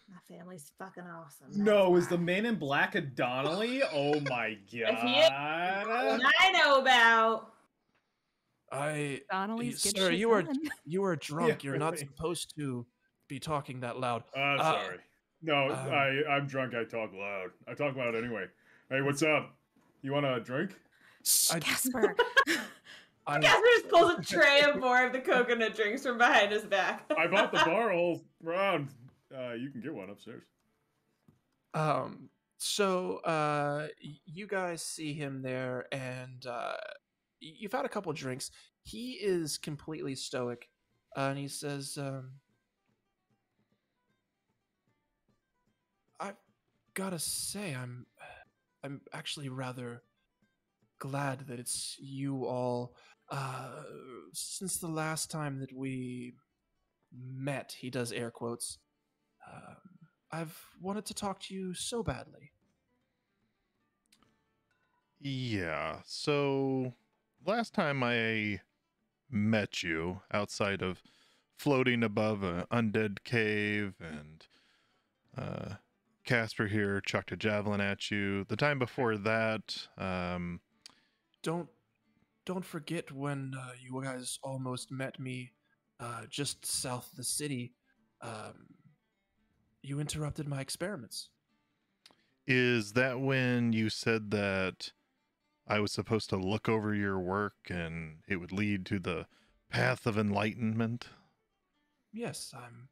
My family's fucking awesome. No, that's is the why. man in black a Donnelly? Oh my god. One I know about. Donnelly's good Sir, shit done. you are drunk. Yeah, You're not really. supposed to be talking that loud. Sorry. No, I'm drunk. I talk loud. I talk loud anyway. Hey, what's up? You want a drink? Shh, I- Casper. Casper just pulls a tray of more of the coconut drinks from behind his back. I bought the bar all round. You can get one upstairs. So you guys see him there, and you've had a couple drinks. He is completely stoic, and he says, "I've gotta say, I'm actually rather glad that it's you all. Since the last time that we met," he does air quotes. I've wanted to talk to you so badly. Yeah. So last time I met you outside of floating above an undead cave and Casper here chucked a javelin at you. The time before that, Don't forget when you guys almost met me just south of the city. You interrupted my experiments. is that when you said that I was supposed to look over your work and it would lead to the path of enlightenment? Yes, I'm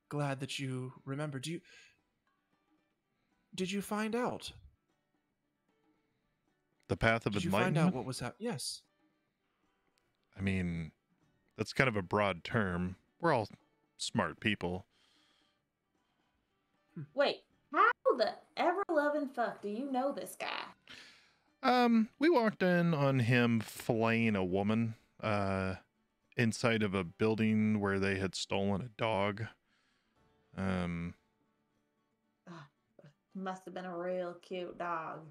glad that you remembered. Did you find out? The path of Did you find enlightenment? out what was happening? Yes. I mean, that's kind of a broad term. We're all smart people. Wait, how the ever-loving fuck do you know this guy? We walked in on him filleting a woman inside of a building where they had stolen a dog. Must have been a real cute dog.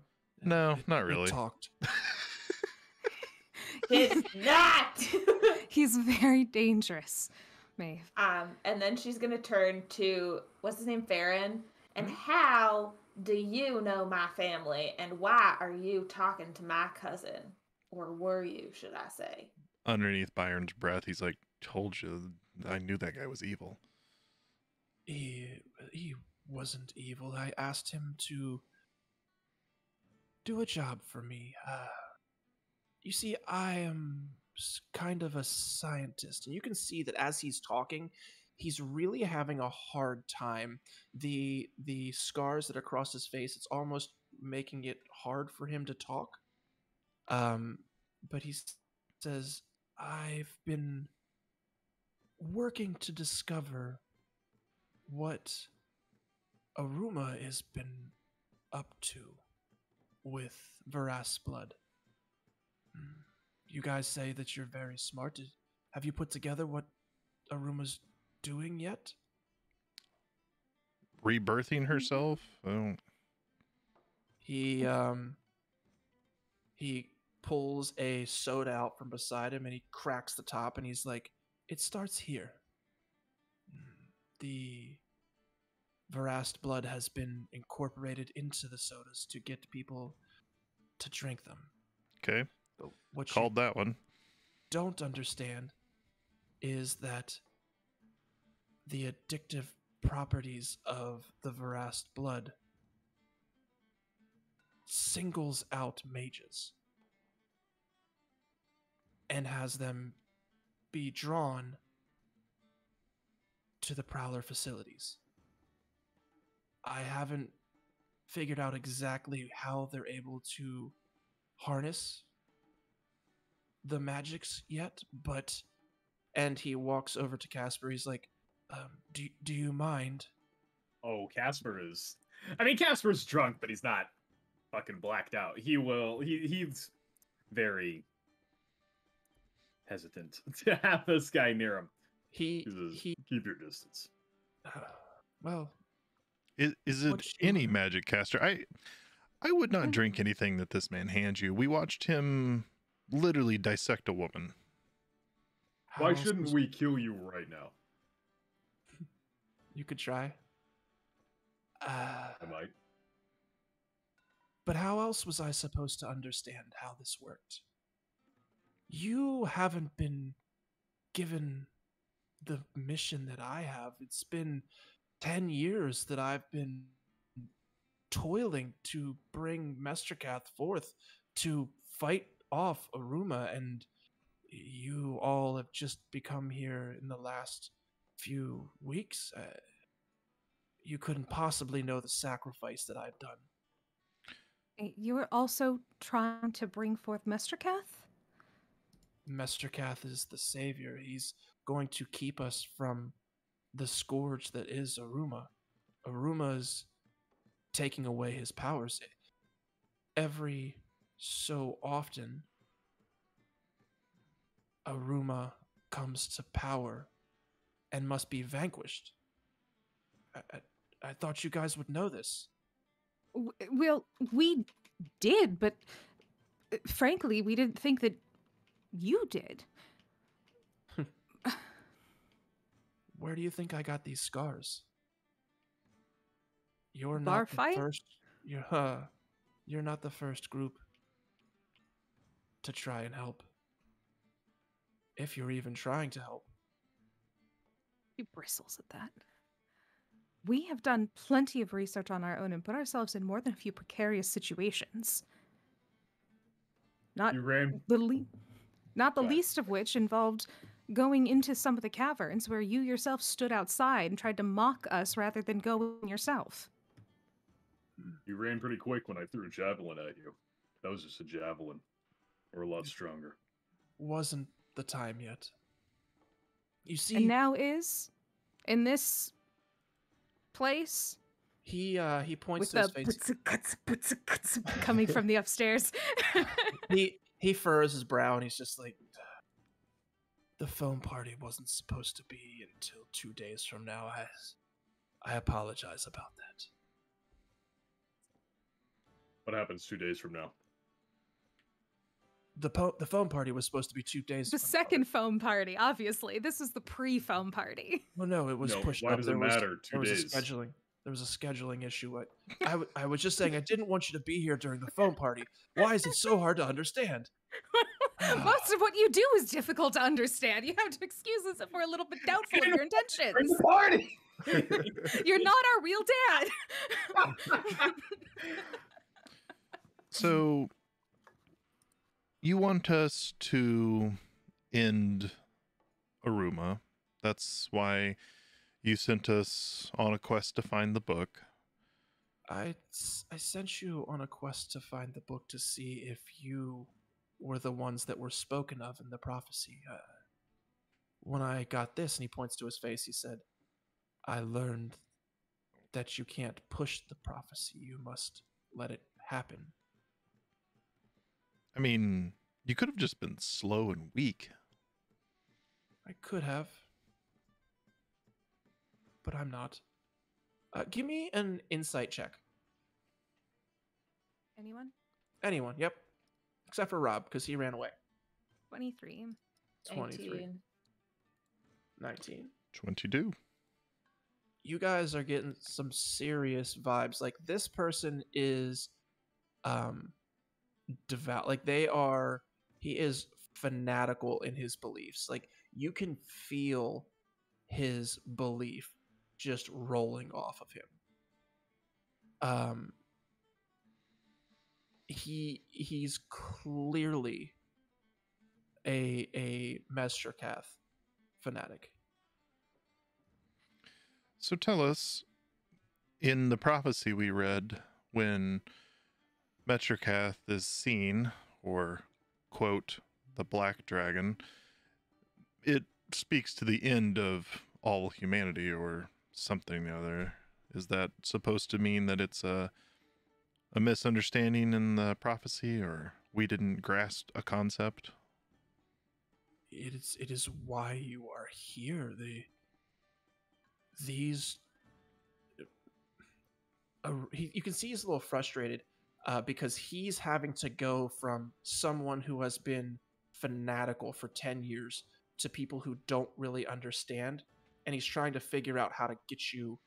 No, not It really. talked. It's not! He's very dangerous, Maeve. And then she's gonna turn to, what's his name, Farron? And how do you know my family? And why are you talking to my cousin? Or were you, should I say? Underneath Byron's breath, he's like, told you, I knew that guy was evil. He wasn't evil. I asked him to do a job for me. You see, I am kind of a scientist, and you can see that as he's talking, he's really having a hard time. The scars that are across his face, it's almost making it hard for him to talk. But he says, I've been working to discover what Aruma has been up to with Varas blood. You guys say that you're very smart. Have you put together what Aruma's doing yet? Rebirthing herself? Oh. He pulls a soda out from beside him and he cracks the top and he's like, it starts here. The Varast blood has been incorporated into the sodas to get people to drink them. Okay. But what Called that one. Don't understand is that the addictive properties of the Varast blood singles out mages and has them be drawn to the Prowler facilities. I haven't figured out exactly how they're able to harness the magics yet, but... And he walks over to Casper. He's like, do you mind? Oh, Casper is... I mean, Casper's drunk, but he's not fucking blacked out. He's very hesitant to have this guy near him. He keep your distance. Well... Is it any magic caster? I would not drink anything that this man hands you. We watched him literally dissect a woman. Why shouldn't we kill you right now? You could try. I might. But how else was I supposed to understand how this worked? You haven't been given the mission that I have. It's been 10 years that I've been toiling to bring Mestrakath forth to fight off Aruma, and you all have just become here in the last few weeks. You couldn't possibly know the sacrifice that I've done. You were also trying to bring forth Mestrakath? Mestrakath is the savior. He's going to keep us from the scourge that is Aruma. Aruma's taking away his powers. Every so often, Aruma comes to power and must be vanquished. I thought you guys would know this. Well, we did, but frankly, we didn't think that you did. Where do you think I got these scars? You're Bar not the fight? first. You're not the first group to try and help. If you're even trying to help. He bristles at that. We have done plenty of research on our own and put ourselves in more than a few precarious situations. Not the least of which involved going into some of the caverns where you yourself stood outside and tried to mock us rather than go in yourself. You ran pretty quick when I threw a javelin at you. That was just a javelin. We're a lot stronger. Wasn't the time yet. You see... And now is? In this place? He points to his face. Coming from the upstairs. He furrows his brow and he's just like, the foam party wasn't supposed to be until 2 days from now. I apologize about that. What happens 2 days from now? The foam party was supposed to be 2 days. The second foam party, obviously. This is the pre-foam party. Well, no, it was pushed up. Why does it matter? 2 days. There was a scheduling issue. I was just saying I didn't want you to be here during the foam party. Why is it so hard to understand? Most of what you do is difficult to understand. You have to excuse us if we're a little bit doubtful of your intentions. Bring the party! You're not our real dad. So, you want us to end Aruma. That's why You sent us on a quest to find the book. I sent you on a quest to find the book to see if you were the ones that were spoken of in the prophecy. When I got this, and he points to his face, he said, I learned that you can't push the prophecy. You must let it happen. I mean, you could have just been slow and weak. I could have, but I'm not. Give me an insight check. Anyone? Anyone, yep. Except for Rob, because he ran away. 23. 23. 19. 22. You guys are getting some serious vibes. Like, this person is devout. Like, he is fanatical in his beliefs. Like, you can feel his belief just rolling off of him. He's clearly a Mesterkath fanatic. So tell us, in the prophecy we read, when Metrikath is seen, or, quote, the Black Dragon, it speaks to the end of all humanity or something or other. Is that supposed to mean that it's a misunderstanding in the prophecy, or we didn't grasp a concept? It is why you are here. You can see he's a little frustrated because he's having to go from someone who has been fanatical for 10 years to people who don't really understand, and he's trying to figure out how to get you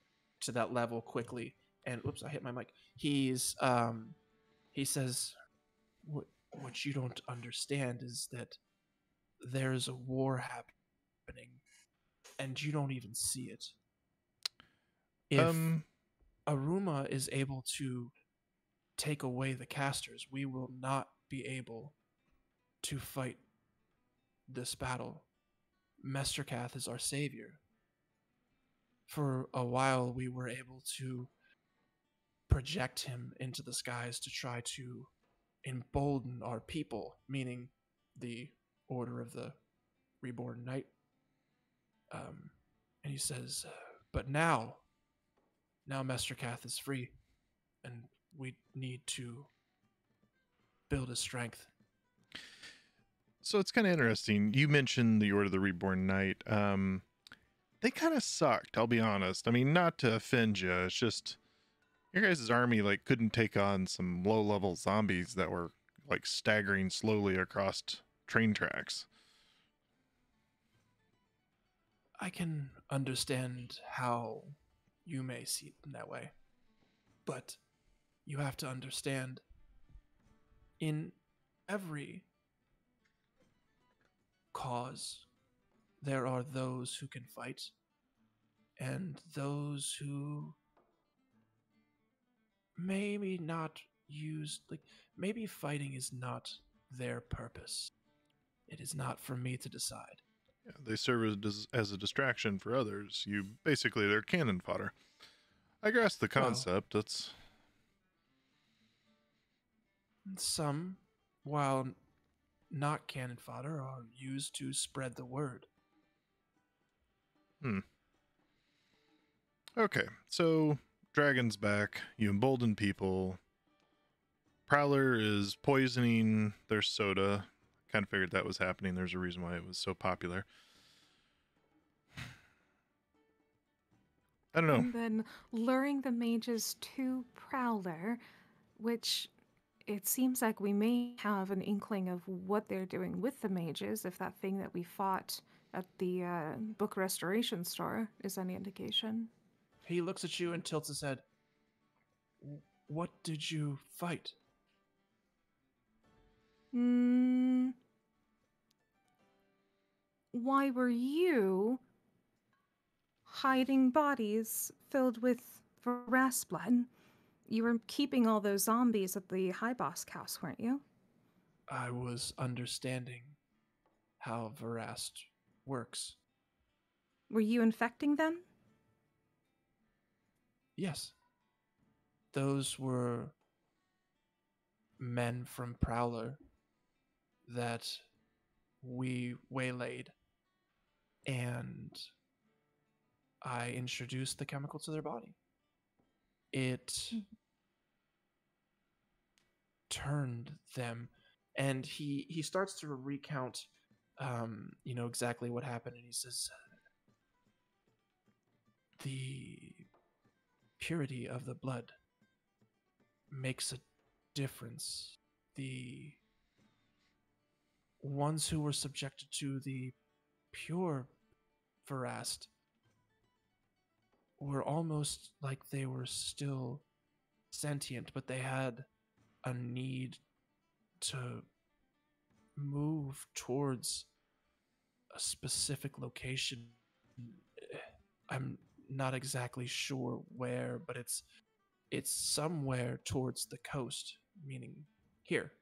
to that level quickly. And whoops, I hit my mic. He says, what you don't understand is that there's a war happening and you don't even see it. If Aruma is able to take away the casters, we will not be able to fight this battle. Mesterkath is our savior. For a while, we were able to project him into the skies to try to embolden our people, meaning the Order of the Reborn Knight. And he says, but now Mesterkath is free, and we need to build his strength. So it's kind of interesting. You mentioned the Order of the Reborn Knight. They kind of sucked, I'll be honest. I mean, not to offend you, it's just your guys' army couldn't take on some low-level zombies that were staggering slowly across train tracks. I can understand how you may see it in that way, but you have to understand, in every cause, there are those who can fight, and those who maybe not use, maybe fighting is not their purpose. It is not for me to decide. Yeah, they serve as a distraction for others. They're cannon fodder. I grasp the concept. That's some, while not cannon fodder, are used to spread the word. Okay, so Dragon's back. You embolden people. Prowler is poisoning their soda. Kind of figured that was happening. There's a reason why it was so popular. I don't know. And then luring the mages to Prowler, which it seems like we may have an inkling of what they're doing with the mages, if that thing that we fought at the book restoration store is any indication. He looks at you and tilts his head. What did you fight? Why were you hiding bodies filled with Varast blood? You were keeping all those zombies at the High Boss house, weren't you? I was understanding how Varast works. Were you infecting them? Yes. Those were men from Prowler that we waylaid, and I introduced the chemical to their body. It turned them, and he starts to recount, exactly what happened, and he says, the purity of the blood makes a difference. The ones who were subjected to the pure Verast were almost like they were still sentient, but they had a need to move towards a specific location. I'm not exactly sure where, but it's somewhere towards the coast, meaning here,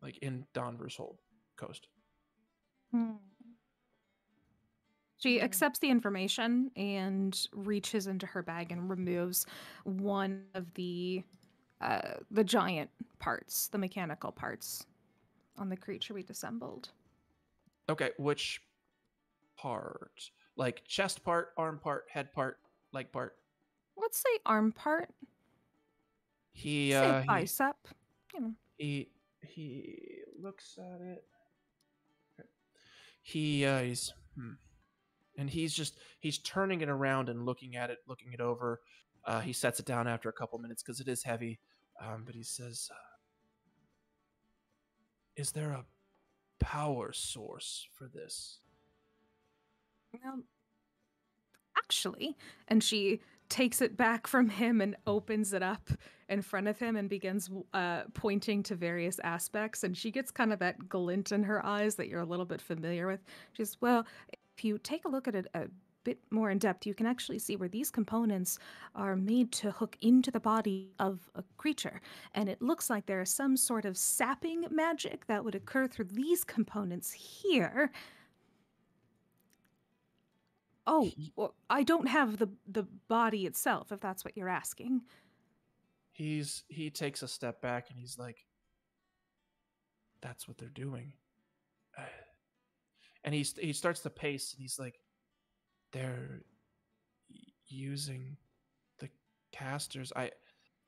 like in Donver's Hold coast. She accepts the information and reaches into her bag and removes one of the giant parts, the mechanical parts on the creature we disassembled. Okay, which part? Like chest part, arm part, head part, leg part? Let's say arm part. Say bicep. He looks at it. Okay. He's and he's turning it around and looking at it, looking it over. He sets it down after a couple minutes because it is heavy. But he says, "Is there a power source for this?" Actually, and she takes it back from him and opens it up in front of him and begins pointing to various aspects. And she gets kind of that glint in her eyes that you're a little bit familiar with. She's, well, if you take a look at it a bit more in depth, you can actually see where these components are made to hook into the body of a creature. And it looks like there is some sort of sapping magic that would occur through these components here. Oh, well, I don't have the body itself, if that's what you're asking. He takes a step back and he's like, "That's what they're doing." And he starts to pace and he's like, "They're using the casters. I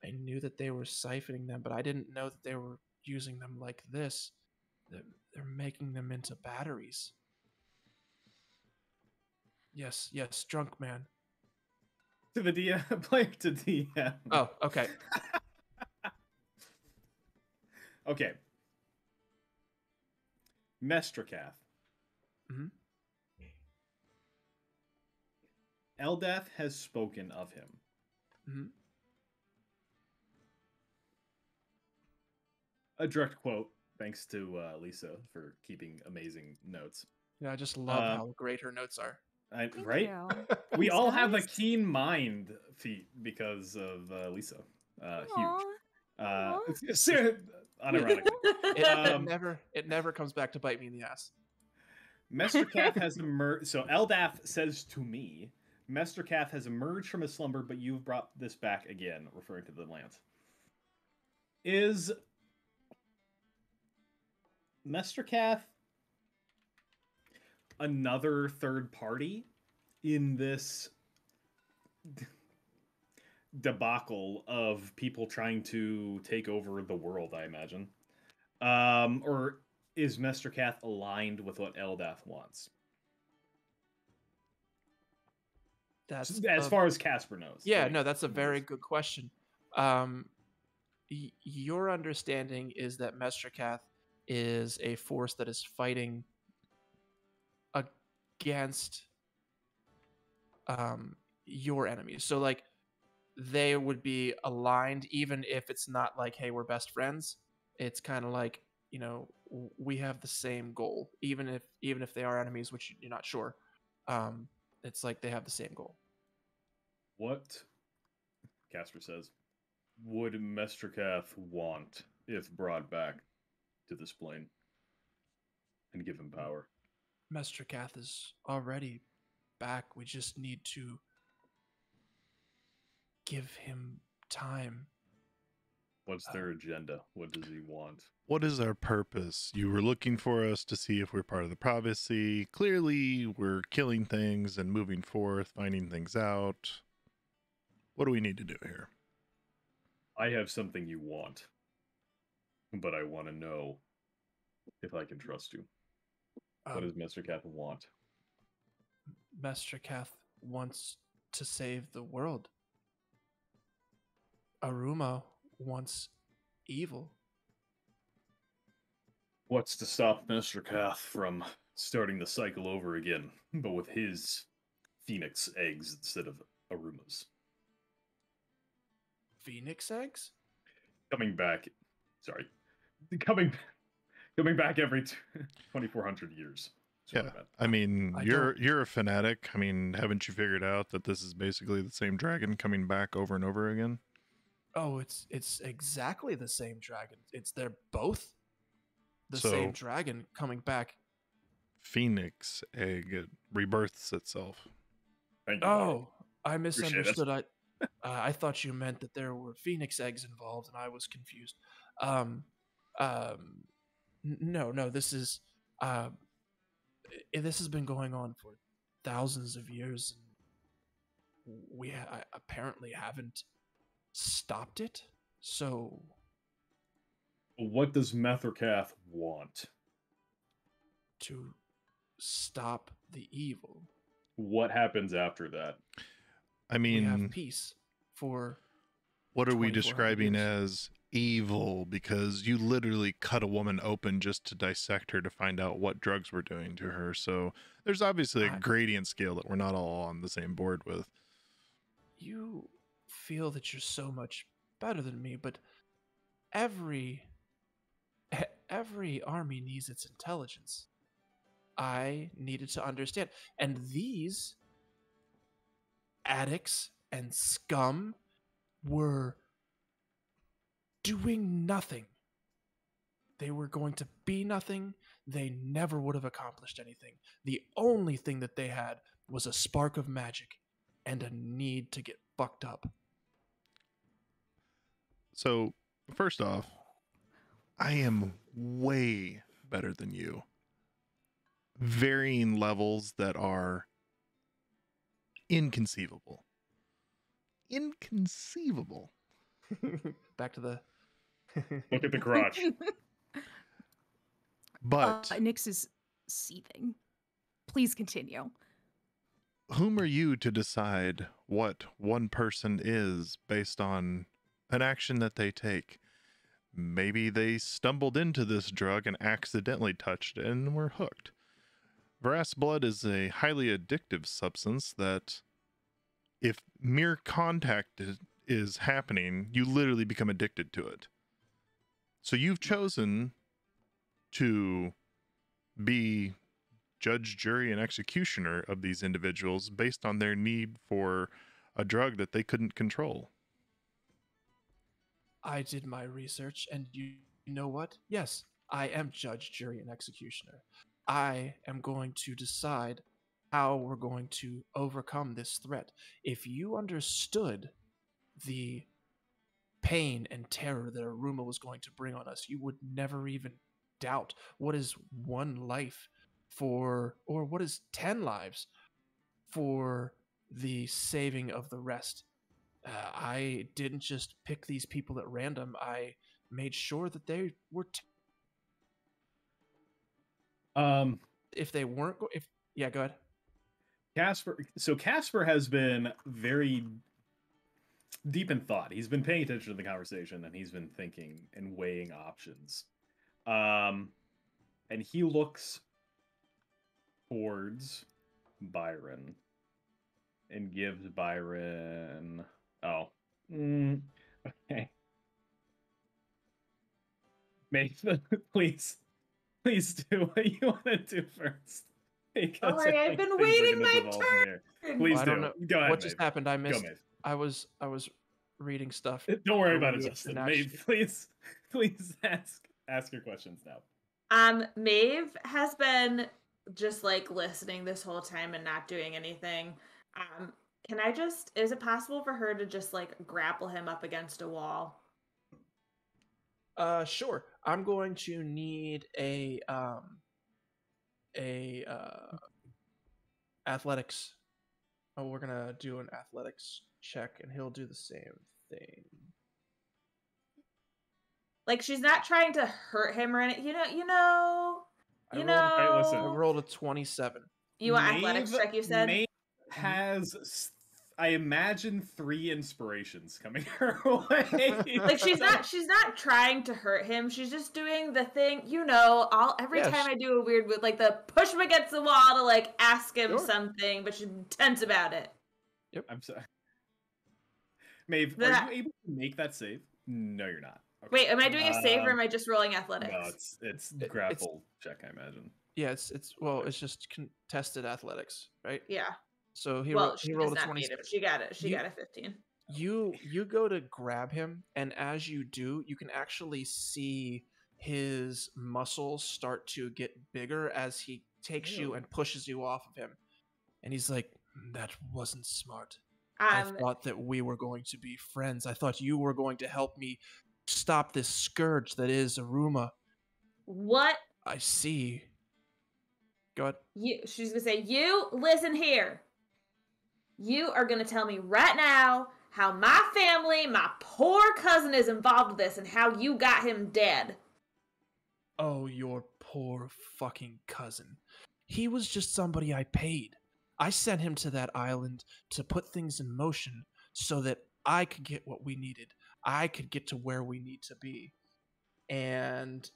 knew that they were siphoning them, but I didn't know that they were using them like this. They're making them into batteries." Yes, drunk man. To the DM, player to DM. Oh, okay. Okay. Mestrakath. Mm-hmm. Eldath has spoken of him. Mm-hmm. A direct quote, thanks to Lisa for keeping amazing notes. Yeah, I just love how great her notes are. Right? We Thanks, all have a guys. keen mind feat because of Lisa. Huge. Unironically. It never comes back to bite me in the ass. Mestrakath has emerged. So Eldath says to me, Mestrakath has emerged from his slumber, but you've brought this back again, referring to the lance. Is Mestrakath another third party in this debacle of people trying to take over the world, I imagine? Or is Mestrakath aligned with what Eldath wants? That's as far as Casper knows. Yeah, no, that's a very good question. Your understanding is that Mestrakath is a force that is fighting against your enemies. So like they would be aligned even if it's not like, hey, we're best friends. It's kind of like, we have the same goal, even if they are enemies, which you're not sure. It's like they have the same goal. What, Casper says, would Mestrakath want if brought back to this plane and given power? Mestrakath is already back. We just need to give him time. What's their agenda? What does he want? What is our purpose? You were looking for us to see if we're part of the prophecy. Clearly, we're killing things and moving forth, finding things out. What do we need to do here? I have something you want, but I want to know if I can trust you. What does Mr. Kath want? Master Kath wants to save the world. Aruma wants evil. What's to stop Mr. Kath from starting the cycle over again, but with his phoenix eggs instead of Aruma's? Phoenix eggs? Coming back every 2,400 years. Yeah, I mean, you're a fanatic. I mean, haven't you figured out that this is basically the same dragon coming back over and over again? Oh, it's exactly the same dragon. They're both the same dragon coming back. Phoenix egg, it rebirths itself. Thank you, oh, I misunderstood. I thought you meant that there were phoenix eggs involved, and I was confused. No. This has been going on for thousands of years, and we apparently haven't stopped it. So, what does Methercath want? To stop the evil. What happens after that? I mean, we have peace for. What are we describing years. as evil? Because you literally cut a woman open just to dissect her to find out what drugs we're doing to her. So there's obviously a gradient scale that we're not all on the same board with. You feel that you're so much better than me, but every army needs its intelligence. I needed to understand. And these addicts and scum were doing nothing. They were going to be nothing. They never would have accomplished anything. The only thing that they had was a spark of magic and a need to get fucked up. So, first off, I am way better than you. Varying levels that are inconceivable. Inconceivable. Back to the... Look at the crotch. But... Nyx is seething. Please continue. Whom are you to decide what one person is based on an action that they take? Maybe they stumbled into this drug and accidentally touched it and were hooked. Verass blood is a highly addictive substance that if mere contact is happening, you literally become addicted to it. So you've chosen to be judge, jury, and executioner of these individuals based on their need for a drug that they couldn't control. I did my research, and you know what? Yes, I am judge, jury, and executioner. I am going to decide how we're going to overcome this threat. If you understood the pain and terror that Aruma was going to bring on us, you would never even doubt what is one life for, or what is 10 lives for the saving of the rest. I didn't just pick these people at random. I made sure that they were if they weren't go ahead. Casper has been very deep in thought. He's been paying attention to the conversation, and he's been thinking and weighing options. And he looks towards Byron and gives Byron... okay. Maeve, please do what you want to do first. Sorry, I've been waiting my turn. Please I don't know. Go ahead, what just Maeve. happened? I missed. Go, Maeve. I was reading stuff. Don't worry about it, Justin. Maeve, please ask your questions now. Maeve has been just like listening this whole time and not doing anything. Can I just, is it possible for her to just like grapple him up against a wall? Sure. I'm going to need a athletics. Oh, we're gonna do an athletics check, and he'll do the same thing. Like she's not trying to hurt him or anything. Hey, listen. I rolled a 27. You want athletics check, you said? Maeve has, I imagine, 3 inspirations coming her way. Like she's not trying to hurt him. She's just doing the thing, every time I do a weird move, like the push him against the wall to like ask him something, but she's tense about it. Yep. I'm sorry. Maeve, are you able to make that save? No, you're not. Okay. Wait, am I doing a save or am I just rolling athletics? No, it's grapple check, I imagine. Yeah, it's just contested athletics, right? Yeah. So he Well, rolled a not 27. She got it. She got a 15. You go to grab him, and as you do, you can actually see his muscles start to get bigger as he takes you and pushes you off of him. And he's like, "That wasn't smart. I thought that we were going to be friends. I thought you were going to help me stop this scourge that is Aruma." What? I see. Go ahead. She's gonna say, "You listen here. You are gonna tell me right now how my family, my poor cousin, is involved with this, and how you got him dead." Oh, your poor fucking cousin. He was just somebody I paid. I sent him to that island to put things in motion so that I could get what we needed. I could get to where we need to be. And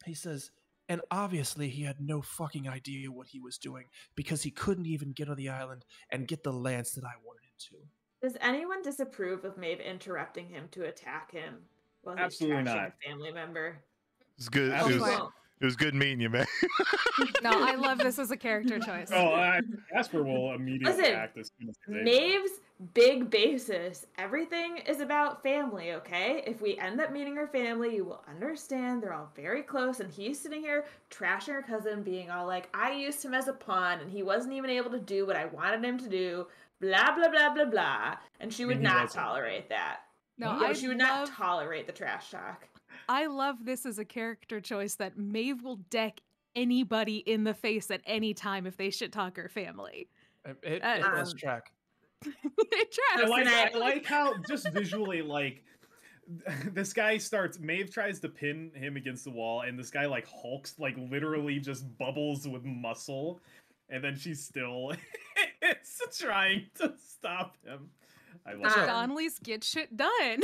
he says, and obviously he had no fucking idea what he was doing because he couldn't even get on the island and get the lance that I wanted him to. Does anyone disapprove of Maeve interrupting him to attack him while he's Absolutely trashing not. a family member? It's good. It was good meeting you, man. No, I love this as a character choice. Oh, Casper will immediately Listen, act as soon as he's able. Maeve's big basis, everything is about family, okay? If we end up meeting her family, you will understand they're all very close, and he's sitting here trashing her cousin, being all like, "I used him as a pawn, and he wasn't even able to do what I wanted him to do, blah, blah, blah, blah, blah." And she would not tolerate that. No, She would not tolerate the trash talk. I love this as a character choice that Maeve will deck anybody in the face at any time if they shit talk her family. It does track. It tracks. I like how just visually, like, this guy starts, Maeve tries to pin him against the wall, and this guy like hulks, like literally just bubbles with muscle, and then she's still it's trying to stop him. I love it. Donnelly's get shit done.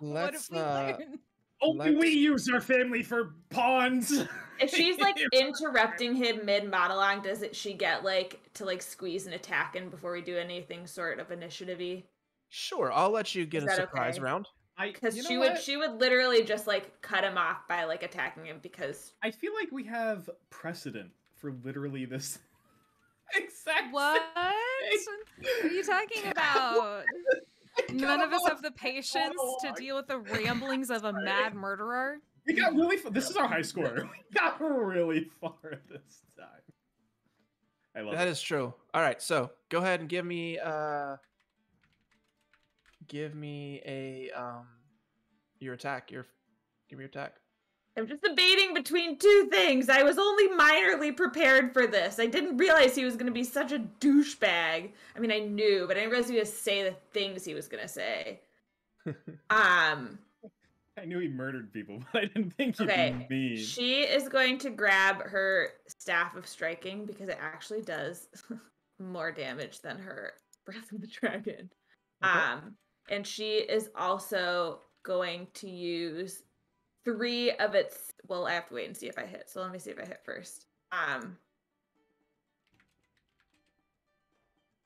What have we learned? Only we use our family for pawns. If she's like interrupting him mid monologue, she get like to like squeeze and attack him before we do anything sort of initiative-y? Sure, I'll let you get a surprise okay? round. Because she would literally just like cut him off by like attacking him because I feel like we have precedent for literally this exact what? What are you talking about? None of us have the patience to deal with the ramblings of a mad murderer. We got really far. This is our high score. We got really far this time. I love that. Is true. All right, so go ahead and give me a your attack. Give me your attack. I'm just debating between two things. I was only minorly prepared for this. I didn't realize he was going to be such a douchebag. I mean, I knew, but I didn't realize he was going to say the things he was going to say. I knew he murdered people, but I didn't think he'd be mean. She is going to grab her Staff of Striking because it actually does more damage than her Breath of the Dragon. Okay. And she is also going to use 3 of its. Well, I have to wait and see if I hit. So let me see if I hit first.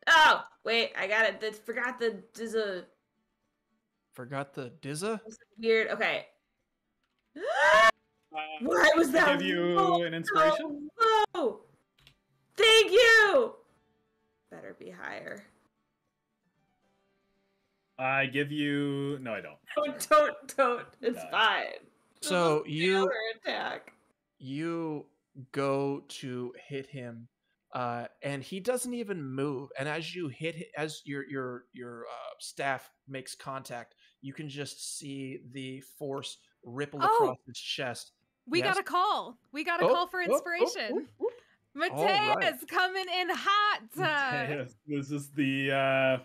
Oh wait, I got it. Forgot the Dizza. Forgot the Dizza? Weird. Okay. What was that? Give you an inspiration. Oh, thank you. Better be higher. I give you. No, I don't. Don't. It's fine. So you attack. You go to hit him, and he doesn't even move. And as you as your staff makes contact, you can just see the force ripple across his chest. We got a call. We got a call for inspiration. Mateus coming in hot. Mateus, this is the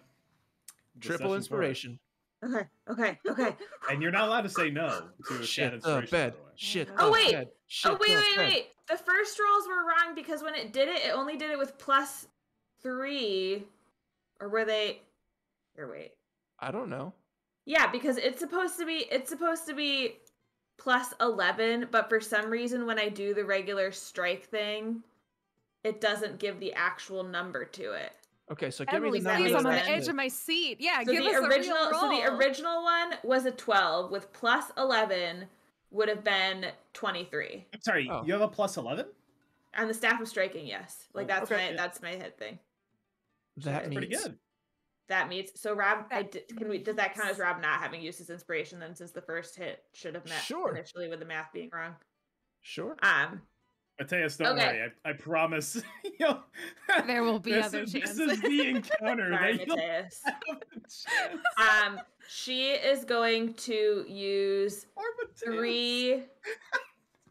triple inspiration. Okay. And you're not allowed to say no to a Shit inspiration. bed. Shit. Wait. Bed. Oh wait. The first rolls were wrong because when it only did it with +3, or were they? Or wait. I don't know. Yeah, because it's supposed to be +11, but for some reason when I do the regular strike thing, it doesn't give the actual number to it. Okay, so give Emily's me the number. I'm on the edge of my seat. Yeah, so give us a real roll. So the original one was a 12 with +11 would have been 23. I'm sorry, you have a +11? And the staff of striking, yes. Like that's my head thing. That means pretty good. That means so Rob. Does that count as Rob not having used his inspiration then, since the first hit should have met initially with the math being wrong? Sure. Mateus, don't worry. I promise. There will be other chances. This is the encounter. Sorry, Mateus. She is going to use 3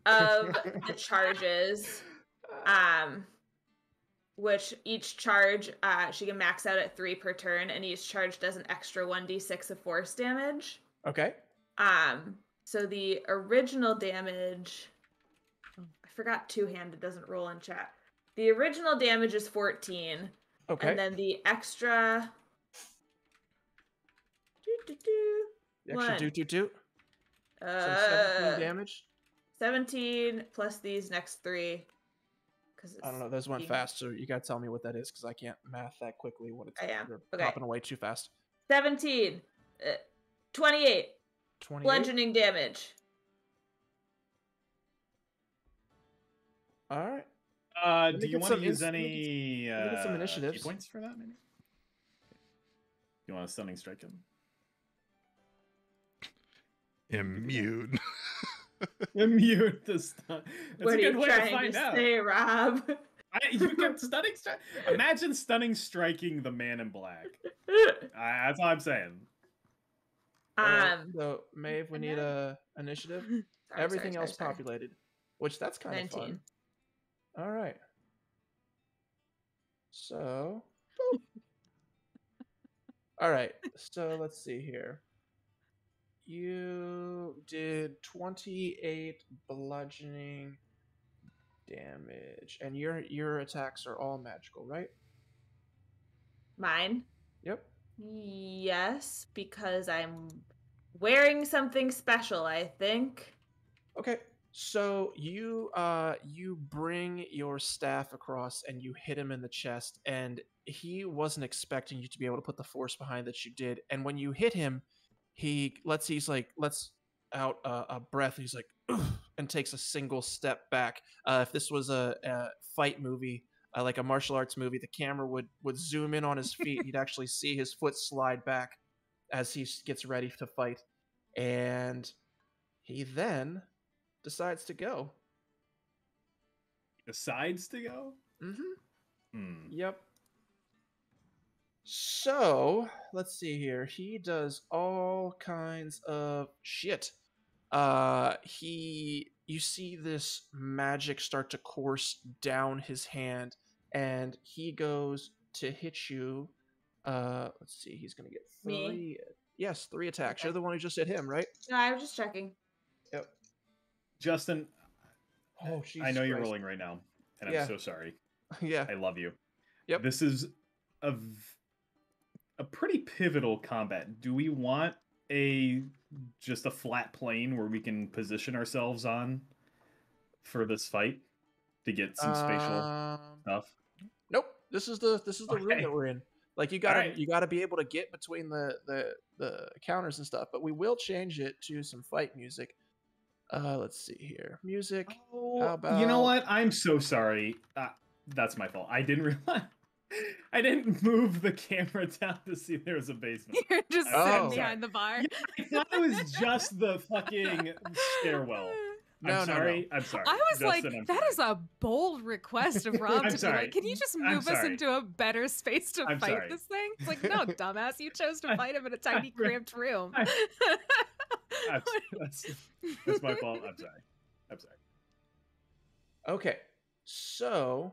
of the charges. Which each charge, she can max out at 3 per turn, and each charge does an extra 1d6 of force damage. Okay. So the original damage, I forgot two-handed doesn't roll in chat. The original damage is 14. Okay. And then the extra. The extra do. So 17 damage. 17 plus these next 3. I don't know. Those went fast, so you gotta tell me what that is because I can't math that quickly when it's Okay. popping away too fast. 17, 28. 28. Bludgeoning damage. All right. Do you want to use any get some initiatives. key points for that? Maybe. You want to stunning strike him? Immune. Immune to stun. That's What a good are way you to trying find to out. say, Rob? You can stunning strike. Imagine stunning striking the man in black. That's all I'm saying. So Maeve, we need a initiative. Everything else populated, which that's kind 19. of fun. All right. So. All right. So let's see here. You did 28 bludgeoning damage, and your attacks are all magical, right? Mine? Yep. Yes, because I'm wearing something special, I think. Okay. So you bring your staff across and you hit him in the chest, and he wasn't expecting you to be able to put the force behind that you did. And when you hit him, he lets out a breath. He's like, ugh, and takes a single step back. If this was a fight movie, like a martial arts movie, the camera would zoom in on his feet. You'd actually see his foot slide back as he gets ready to fight. And he then decides to go. Decides to go? Mm-hmm. Yep. So, let's see here. He does all kinds of shit. You see this magic start to course down his hand, and he goes to hit you. Let's see. He's going to get 3. Me? Yes, 3 attacks. Okay. You're the one who just hit him, right? No, I was just checking. Yep. Justin, oh, Jesus I know you're Christ. rolling right now, and Yeah. I'm so sorry. Yeah. I love you. Yep. This is a pretty pivotal combat. Do we want just a flat plane where we can position ourselves on for this fight to get some spatial stuff? Nope. This is the room that we're in. Like you gotta be able to get between the counters and stuff. But we will change it to some fight music. Let's see here. Music. How about... You know what? I'm so sorry. That's my fault. I didn't realize. I didn't move the camera down to see there was a basement. You're just Oh. sitting behind the bar. Yeah, I thought it was just the fucking stairwell. No, I'm sorry. I'm sorry. I was like, Justin, I'm that sorry. is a bold request of Rob I'm to be sorry. like, can you just I'm move us sorry. into a better space to I'm fight sorry. this thing? It's like, no, dumbass, you chose to fight him in a tiny, cramped room. That's my fault. I'm sorry. I'm sorry. Okay, so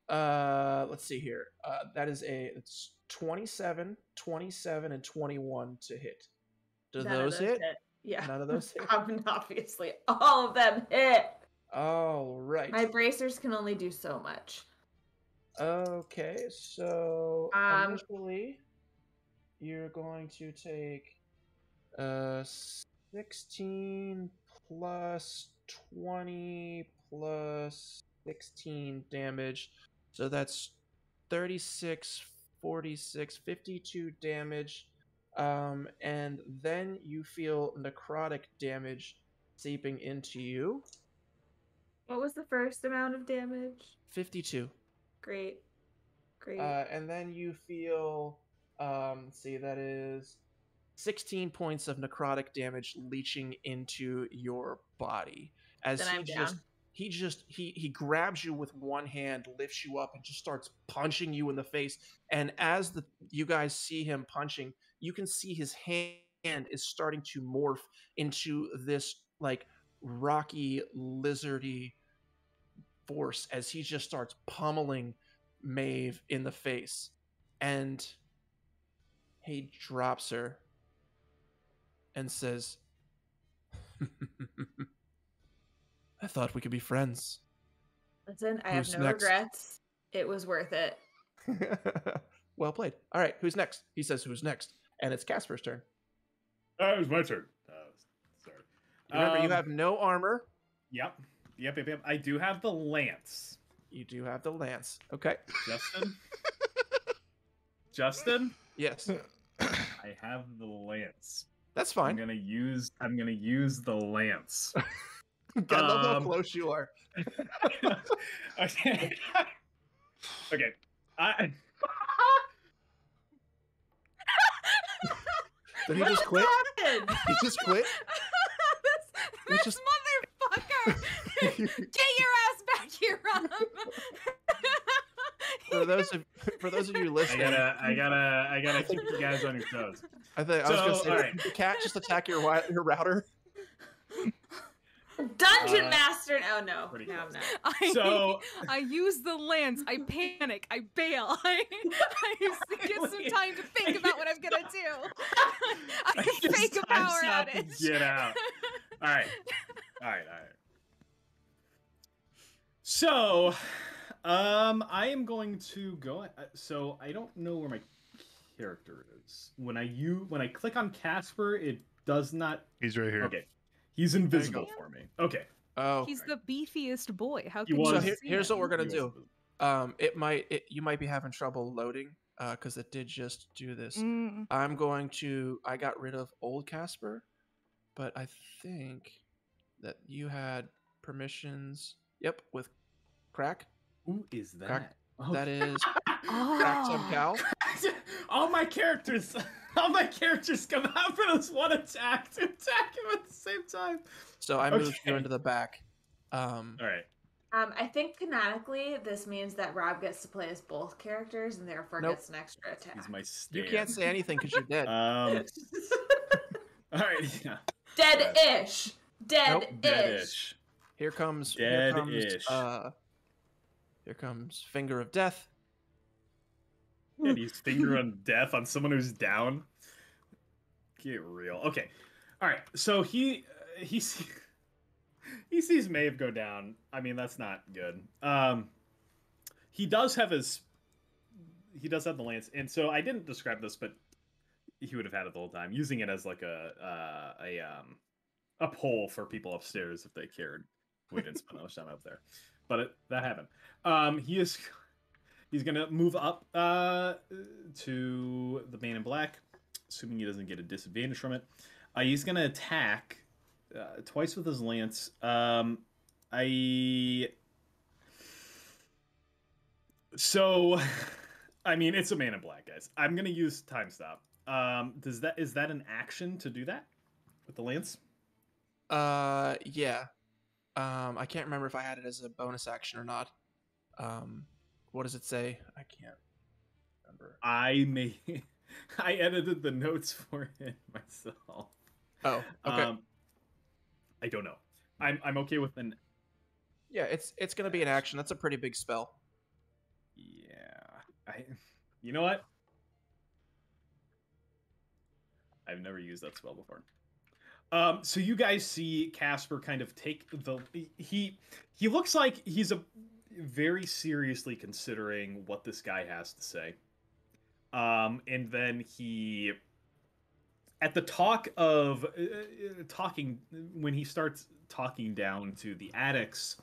let's see here. That is it's 27, 27, and 21 to hit. Do None of those hit? Yeah. None of those hit. Obviously, all of them hit. All right. My bracers can only do so much. Okay, so initially you're going to take 16 plus 20 plus 16 damage. So that's 36, 46, 52 damage. And then you feel necrotic damage seeping into you. What was the first amount of damage? 52. Great. And then you feel, see, that is 16 points of necrotic damage leaching into your body. As Then I'm down. he grabs you with one hand, lifts you up, and just starts punching you in the face. And as you guys see him punching, you can see his hand is starting to morph into this like rocky, lizardy force as he just starts pummeling Maeve in the face. And he drops her and says, I thought we could be friends. Listen, I have Who's no next? regrets. It was worth it. Well played. All right, who's next? He says, who's next? And it's Casper's turn. It was my turn. Sorry. Remember, you have no armor. Yep. I do have the lance. You do have the lance. Okay. Justin? Yes. I have the lance. That's fine. I'm gonna use the lance. I love how close you are. Okay. Okay. Did he just quit? Happened? He just quit? this motherfucker! Get your ass back here, Rob! For those of you listening, I gotta keep you guys on your toes. I was gonna say, alright. did the cat just attack your router? Dungeon Master. Oh no, Pretty no, I'm close. not. I use the lance. I panic. I bail. I get some time to think about what I'm gonna do. I fake a power outage. Get out. All right. So, I am going to go. So I don't know where my character is. When I click on Casper, it does not. He's right here. Okay. He's invisible for me. Okay. Oh, He's the beefiest boy. How He can was. you so see here's him? what we're gonna He was do. You might be having trouble loading because it did just do this. Mm. I got rid of old Casper, but I think that you had permissions. Yep, with Crack. Who is that? Crack. Oh. That is Crack Oh. Some Cow. all my characters come out for this one attack to attack him at the same time. So I moved you Okay. into the back. All right. I think canonically this means that Rob gets to play as both characters and therefore Nope. gets an extra attack. He's my You stand. can't say anything because you're dead. All right. Yeah. Dead-ish. Dead-ish. Dead-ish. Here comes Dead-ish. Here comes Finger of Death. And he's finger on death on someone who's down. Get real. Okay. All right. So he sees Maeve go down. I mean, that's not good. He does have the lance, and so I didn't describe this, but he would have had it the whole time, using it as like a pole for people upstairs if they cared. We didn't spend much time up there, but that happened. He's gonna move up to the man in black, assuming he doesn't get a disadvantage from it. He's gonna attack twice with his lance. So, I mean, it's a man in black, guys. I'm gonna use time stop. Is that an action to do that with the lance? Yeah. I can't remember if I had it as a bonus action or not. What does it say? I can't remember. I edited the notes for it myself. Oh, okay. I don't know. I'm okay with an. Yeah, it's gonna be an action. That's a pretty big spell. Yeah, You know what? I've never used that spell before. So you guys see Casper kind of take the. He looks like he's very seriously considering what this guy has to say. And then he, at the talk of talking, when he starts talking down to the addicts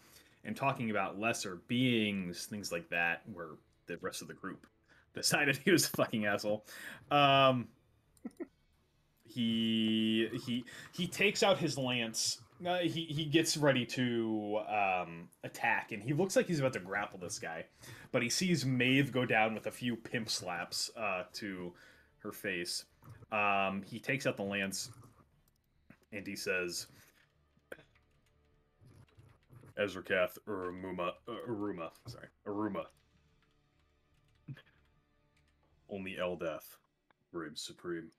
and talking about lesser beings, things like that, where the rest of the group decided he was a fucking asshole. He takes out his lance. He gets ready to attack, and he looks like he's about to grapple this guy, but he sees Maeve go down with a few pimp slaps to her face. He takes out the lance, and he says, "Ezrakath Aruma. Only Eldath reigns supreme."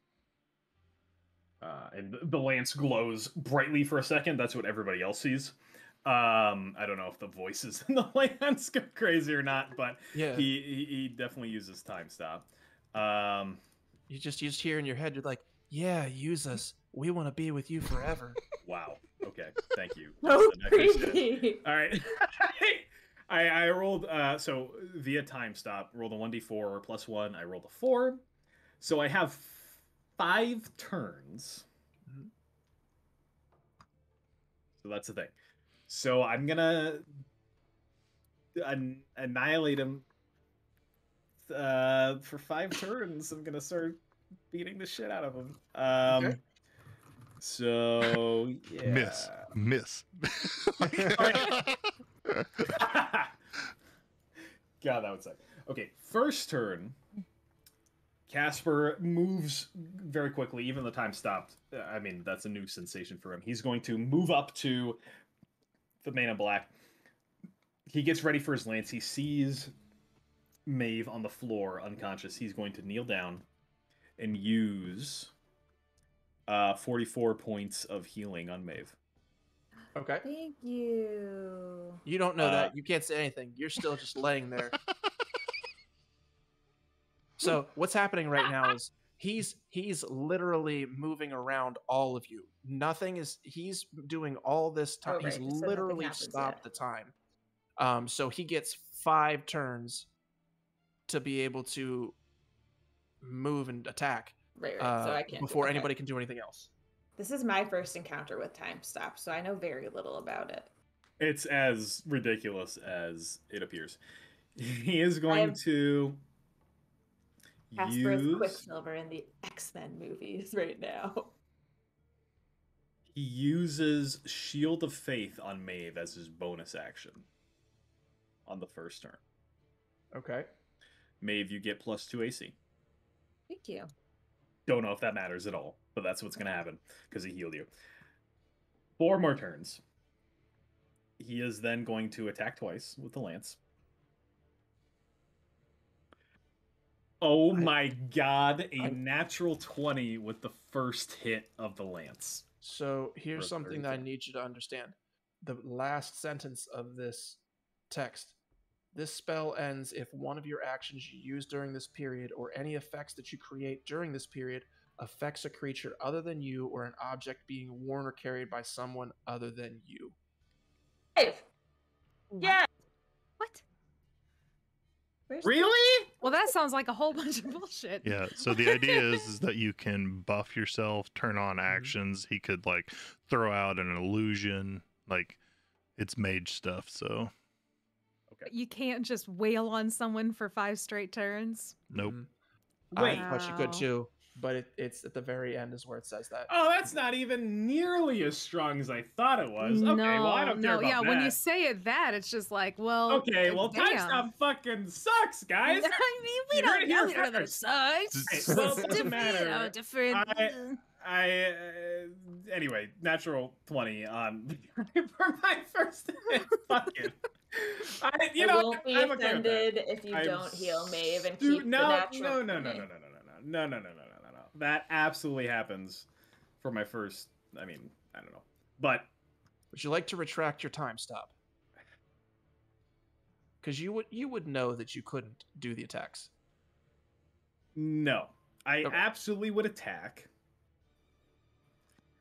And the lance glows brightly for a second. That's what everybody else sees. I don't know if the voices in the lance go crazy or not, but Yeah. he definitely uses time stop. You just hear in your head, you're like, yeah, use us. We want to be with you forever. Wow. Okay. Thank you. So I appreciate it. creepy. All right. I rolled so via time stop, rolled a 1d4 plus 1. I rolled a 4. So I have 5 turns. So that's the thing. So I'm gonna annihilate him for 5 turns. I'm gonna start beating the shit out of him. Okay. So yeah. Miss. God, that would suck. Okay, first turn. Casper moves very quickly, even though time stopped. I mean, that's a new sensation for him. He's going to move up to the man in black. He gets ready for his lance. He sees Maeve on the floor, unconscious. He's going to kneel down and use 44 points of healing on Maeve. Okay. Thank you. You don't know that. You can't say anything. You're still just laying there. So what's happening right now is he's literally moving around all of you. He's doing all this time. Oh, right, He's just so nothing literally happens stopped yet. the time. So he gets 5 turns to be able to move and attack. Right. So I can't. Before okay. anybody can do anything else. This is my first encounter with time stop, so I know very little about it. It's as ridiculous as it appears. He is going to Casper is use... Quicksilver in the X-Men movies right now. He uses Shield of Faith on Maeve as his bonus action on the first turn. Okay. Maeve, you get +2 AC. Thank you. Don't know if that matters at all, but that's what's going to happen because he healed you. 4 more turns. He is then going to attack twice with the lance. Oh my god, a natural 20 with the first hit of the lance. So here's For something that I 34. need you to understand. The last sentence of this text. This spell ends if one of your actions you use during this period or any effects that you create during this period affects a creature other than you or an object being worn or carried by someone other than you. Hey. Yeah. What? Where's Really? Well, that sounds like a whole bunch of bullshit. Yeah, so the idea is that you can buff yourself, turn on actions. He could like throw out an illusion, like it's mage stuff, so You can't just wail on someone for 5 straight turns. nope. I thought you could Wow. too, but it's at the very end is where it says that. Oh, that's not even nearly as strong as I thought it was. Okay, well, I don't care about yeah. that. When you say it that, it's just like, well, Okay, well, time damn. stop fucking sucks, guys. I mean, we You heard don't it here know that it first. sucks. Hey, well, it It's doesn't matter. different. Anyway, natural 20 on for my first hit. Fuck it. I won't be offended if you don't heal Maeve and keep the natural. No. That absolutely happens for my first. I mean, I don't know, but would you like to retract your time stop? Because you would know that you couldn't do the attacks. No, I Okay. absolutely would attack.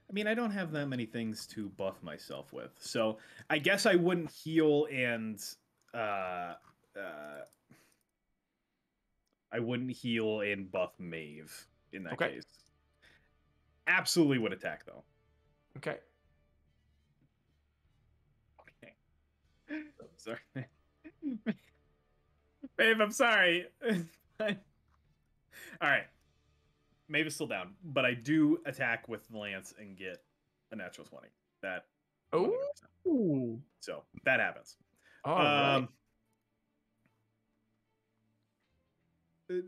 I mean, I don't have that many things to buff myself with, so I guess I wouldn't heal and I wouldn't heal and buff Maeve in that case. Absolutely would attack though. Okay. Okay. Sorry. Maeve, I'm sorry. All right. Maeve is still down, but I do attack with the lance and get a natural 20. That. 100%. Ooh. So that happens. All right.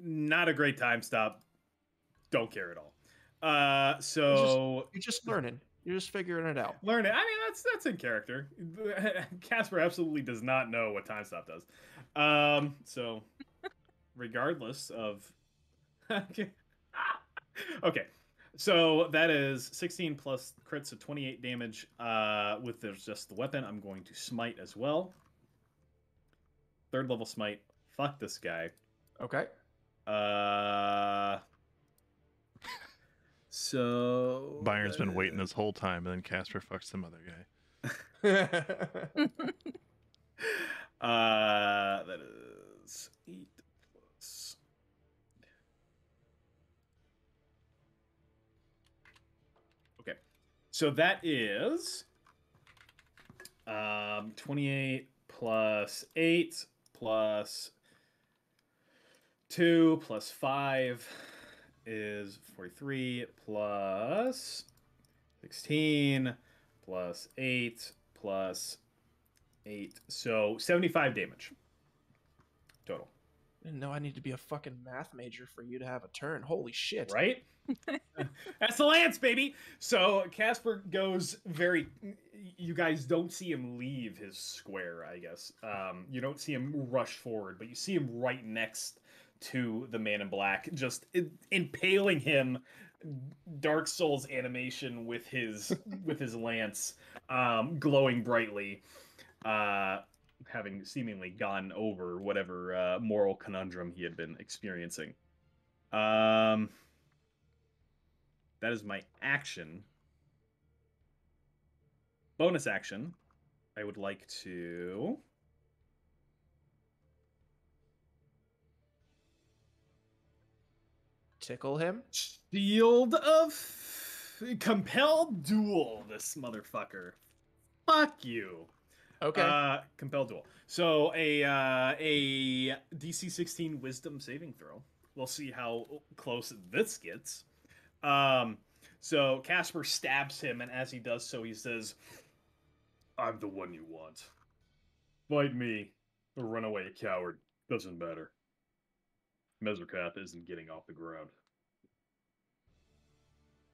Not a great time stop. Don't care at all. So you're just learning. You're just figuring it out. Learn it. I mean, that's in character. Casper absolutely does not know what time stop does. So regardless of. Okay, so that is 16 plus crits, so 28 damage. With just the weapon, I'm going to smite as well. 3rd level smite. Fuck this guy. Okay. So Byron's been waiting this whole time, and then Casper fucks some other guy. That is 8 plus. Okay, so that is 28 plus 8 plus 2 plus 5 is 43 plus 16 plus 8 plus 8. So 75 damage total. I didn't know I need to be a fucking math major for you to have a turn. Holy shit. Right? That's the lance, baby. So Casper goes very. You guys don't see him leave his square, I guess. You don't see him rush forward, but you see him right next to the man in black, just impaling him. Dark Souls animation with his lance, glowing brightly, having seemingly gone over whatever moral conundrum he had been experiencing. That is my action. Bonus action. I would like to tickle him. Shield of Compel Duel this motherfucker. Fuck you. Okay. Compel Duel. So a DC 16 Wisdom saving throw. We'll see how close this gets. So Casper stabs him, and as he does so, he says, "I'm the one you want. Fight me or run away, coward. Doesn't matter. Mezerkath isn't getting off the ground."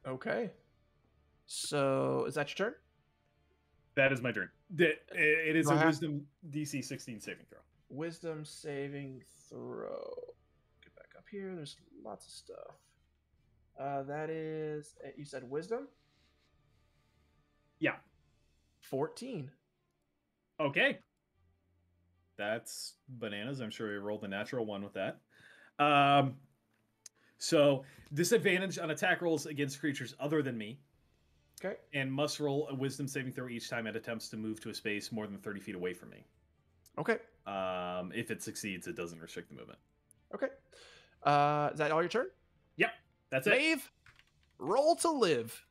Okay. So, is that your turn? That is my turn. It is Do I a have- Wisdom DC 16 saving throw. Wisdom saving throw. Get back up here. There's lots of stuff. That is, you said wisdom? Yeah. 14. Okay. That's bananas. I'm sure you rolled a natural one with that. So disadvantage on attack rolls against creatures other than me. Okay. And must roll a wisdom saving throw each time it attempts to move to a space more than 30 feet away from me. Okay. If it succeeds, it doesn't restrict the movement. Okay. Is that all your turn? Yep. That's it. Maeve, roll to live.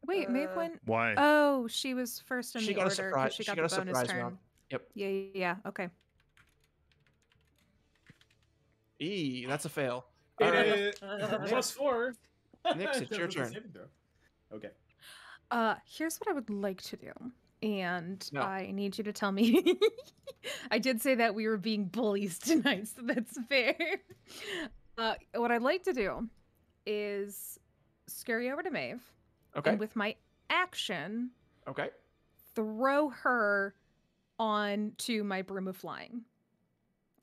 Wait, Maeve went. Why? Oh, she was first in She the got a order. 'Cause surprise- She she got got the a bonus surprise turn. round. Yep. Yeah. Okay. That's a fail. It All right. is +4. Nix, it's your That's a turn. saving throw. Okay. Here's what I would like to do. And No. I need you to tell me. I did say that we were being bullies tonight, so that's fair. What I'd like to do is scurry over to Maeve. Okay. And with my action, Okay. throw her onto my broom of flying.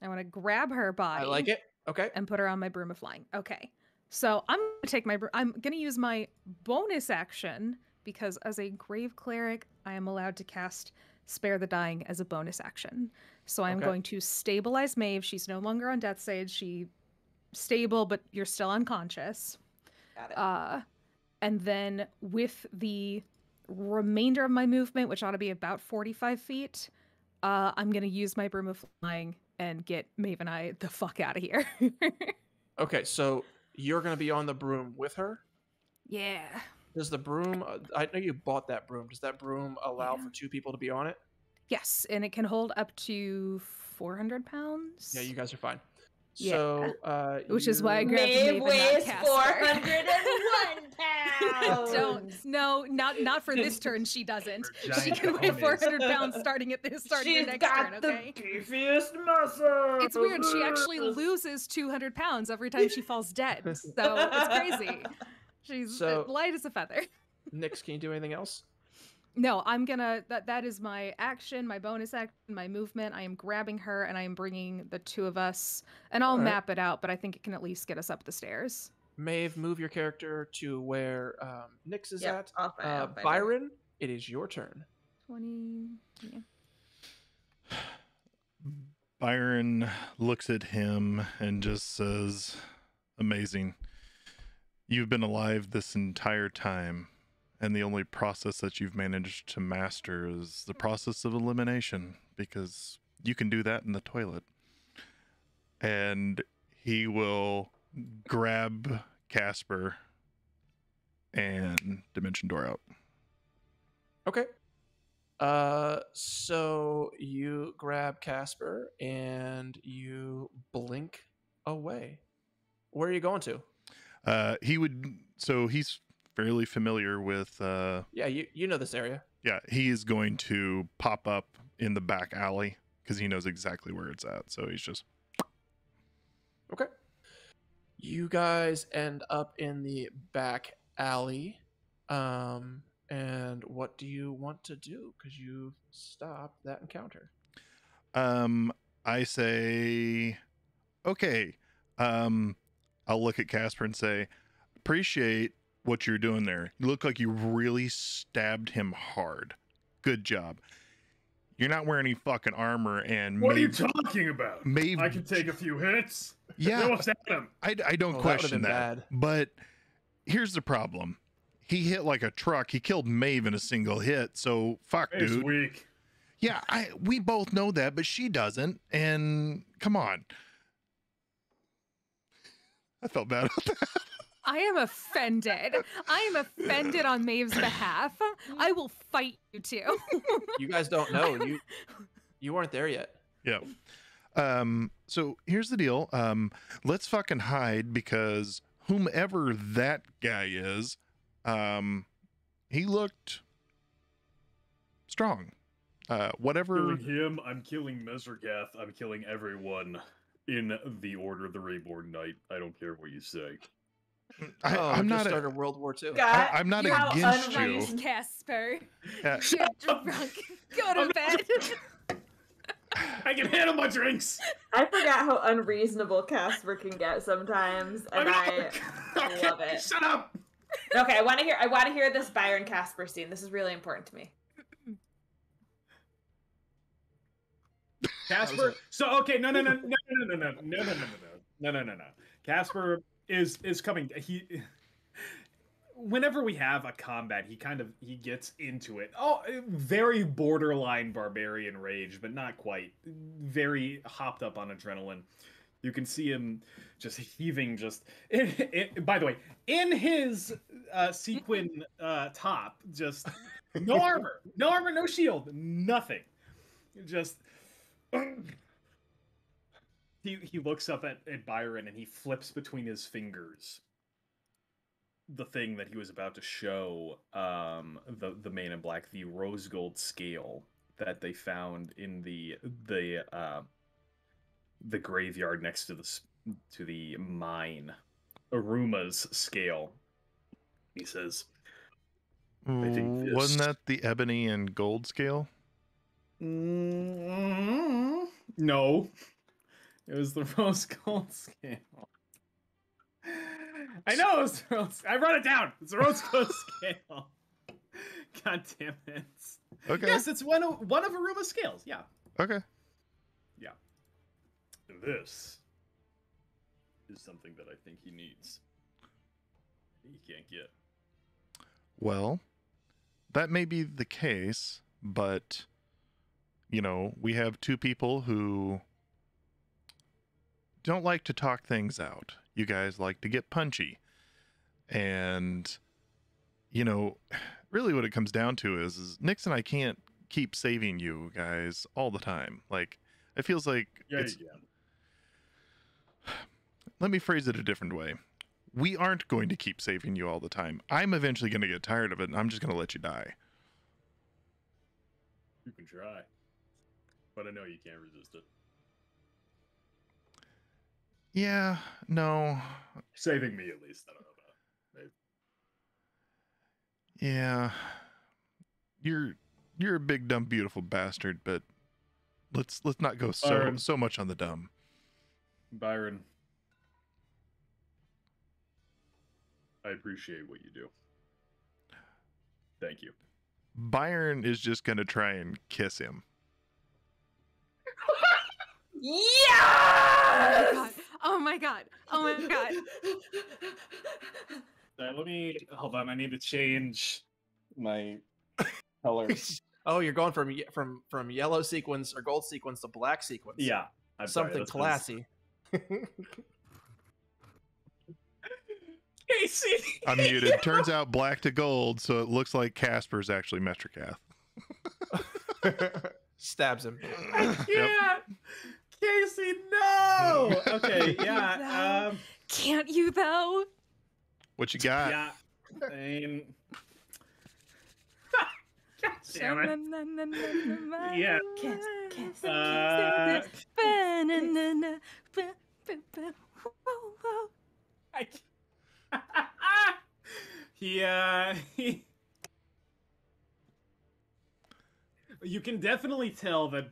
I want to grab her body. I like it. Okay. And put her on my broom of flying. Okay. So I'm going to take I'm going to use my bonus action because as a grave cleric, I am allowed to cast Spare the Dying as a bonus action. So I'm going to stabilize Maeve. She's no longer on death stage. She's stable, but you're still unconscious. Got it. And then with the remainder of my movement, which ought to be about 45 feet, I'm going to use my broom of flying and get Maeve and I the fuck out of here. Okay, so you're going to be on the broom with her? Yeah. Does the broom, I know you bought that broom. Does that broom allow for 2 people to be on it? Yes, and it can hold up to 400 pounds. Yeah, you guys are fine. Yeah. So, Which is why I grabbed Maeve Maeve weighs and not Casper. 401 pounds. No, not for this turn. She doesn't. Her She giant can weigh cojones. 400 pounds starting your She's next got turn. the Okay. beefiest muscle. It's weird. She actually loses 200 pounds every time she falls dead. So it's crazy. She's light as a feather. Nix, can you do anything else? No, I'm gonna. That is my action, my bonus action, my movement. I am grabbing her and I am bringing the 2 of us, and I'll map it out. But I think it can at least get us up the stairs. Maeve, move your character to where Nix is at. I'll find Byron, it is your turn. 20. Yeah. Byron looks at him and just says, "Amazing. You've been alive this entire time, and the only process that you've managed to master is the process of elimination, because you can do that in the toilet." And he will grab Casper and dimension door out. Okay. So you grab Casper and you blink away. Where are you going to? He's fairly familiar with Yeah, you know this area. yeah, he is going to pop up in the back alley because he knows exactly where it's at. So he's just Okay. You guys end up in the back alley. And what do you want to do? Because you've stopped that encounter. I say, okay. I'll look at Casper and say, appreciate what you're doing there. You look like you really stabbed him hard. Good job. You're not wearing any fucking armor, and What are you talking about? Maeve, I can take a few hits. yeah, Almost at him. I don't Oh, that question would've been that. bad. But here's the problem. He hit like a truck. He killed Maeve in a single hit. So fuck, It's dude. weak. Yeah, we both know that, but she doesn't. And come on. I felt bad about that. I am offended. I am offended on Maeve's behalf. I will fight you two. You guys don't know. You weren't there yet. Yeah. So here's the deal. Let's fucking hide, because whomever that guy is, he looked strong. Whatever. Killing him, I'm killing Messergath, I'm killing everyone in the Order of the Reborn Knight. I don't care what you say. I'm not. Started World War II. I'm not How against you. unreasonable. Casper. Yeah. You're drunk. Go to bed. I can handle my drinks! I forgot how unreasonable Casper can get sometimes, and I love it. Shut up! Okay, I want to hear this Byron Casper scene. This is really important to me. Casper. So okay, no. Casper is coming. Whenever we have a combat, he gets into it. Oh, very borderline barbarian rage, but not quite. Very hopped up on adrenaline. You can see him just heaving. By the way, in his sequin top, just no armor, no shield, nothing. Just he looks up at Byron and he flips between his fingers the thing that he was about to show the man in black, the rose gold scale that they found in the graveyard next to the mine, Aruma's scale. He says, I think this... Wasn't that the ebony and gold scale? No, it was the rose gold scale. I know, I wrote it down. It's the rose gold scale. God damn it. Okay. Yes, it's one of Aruma's scales. Yeah. Okay. Yeah. This is something that I think he needs. He can't get. Well, that may be the case, but, you know, we have two people who don't like to talk things out. You guys like to get punchy. And, you know, really what it comes down to is Nix and I can't keep saving you guys all the time. Like, it feels like Let me phrase it a different way. We aren't going to keep saving you all the time. I'm eventually going to get tired of it, and I'm just going to let you die. You can try. But I know you can't resist it. Yeah, no. Saving me, at least. I don't know about maybe. Yeah. You're a big, dumb, beautiful bastard, but let's not go so much on the dumb. Byron, I appreciate what you do. Thank you. Byron is just going to try and kiss him. Yes! Oh my god. Oh my god. Let me hold on. I need to change my colors. Oh, you're going from yellow sequins or gold sequins to black sequins. Yeah, something classy. Casey, I'm muted. Turns out black to gold, so it looks like Casper's actually Metricath. Stabs him. I can't. Yep. Casey, no. Okay, yeah. Can't you though? What you got? Yeah. I mean, God damn it. Yeah. Kiss, kiss, he you can definitely tell that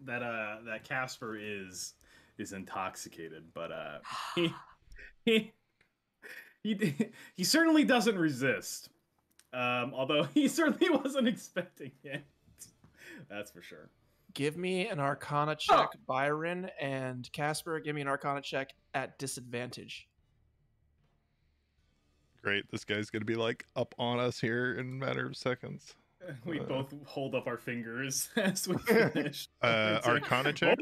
that Casper is intoxicated, but he certainly doesn't resist. Although he certainly wasn't expecting it. That's for sure. Give me an Arcana check, Byron, and Casper, give me an Arcana check at disadvantage. Great. This guy's going to be like up on us here in a matter of seconds. We both hold up our fingers as we finish. Arcana check?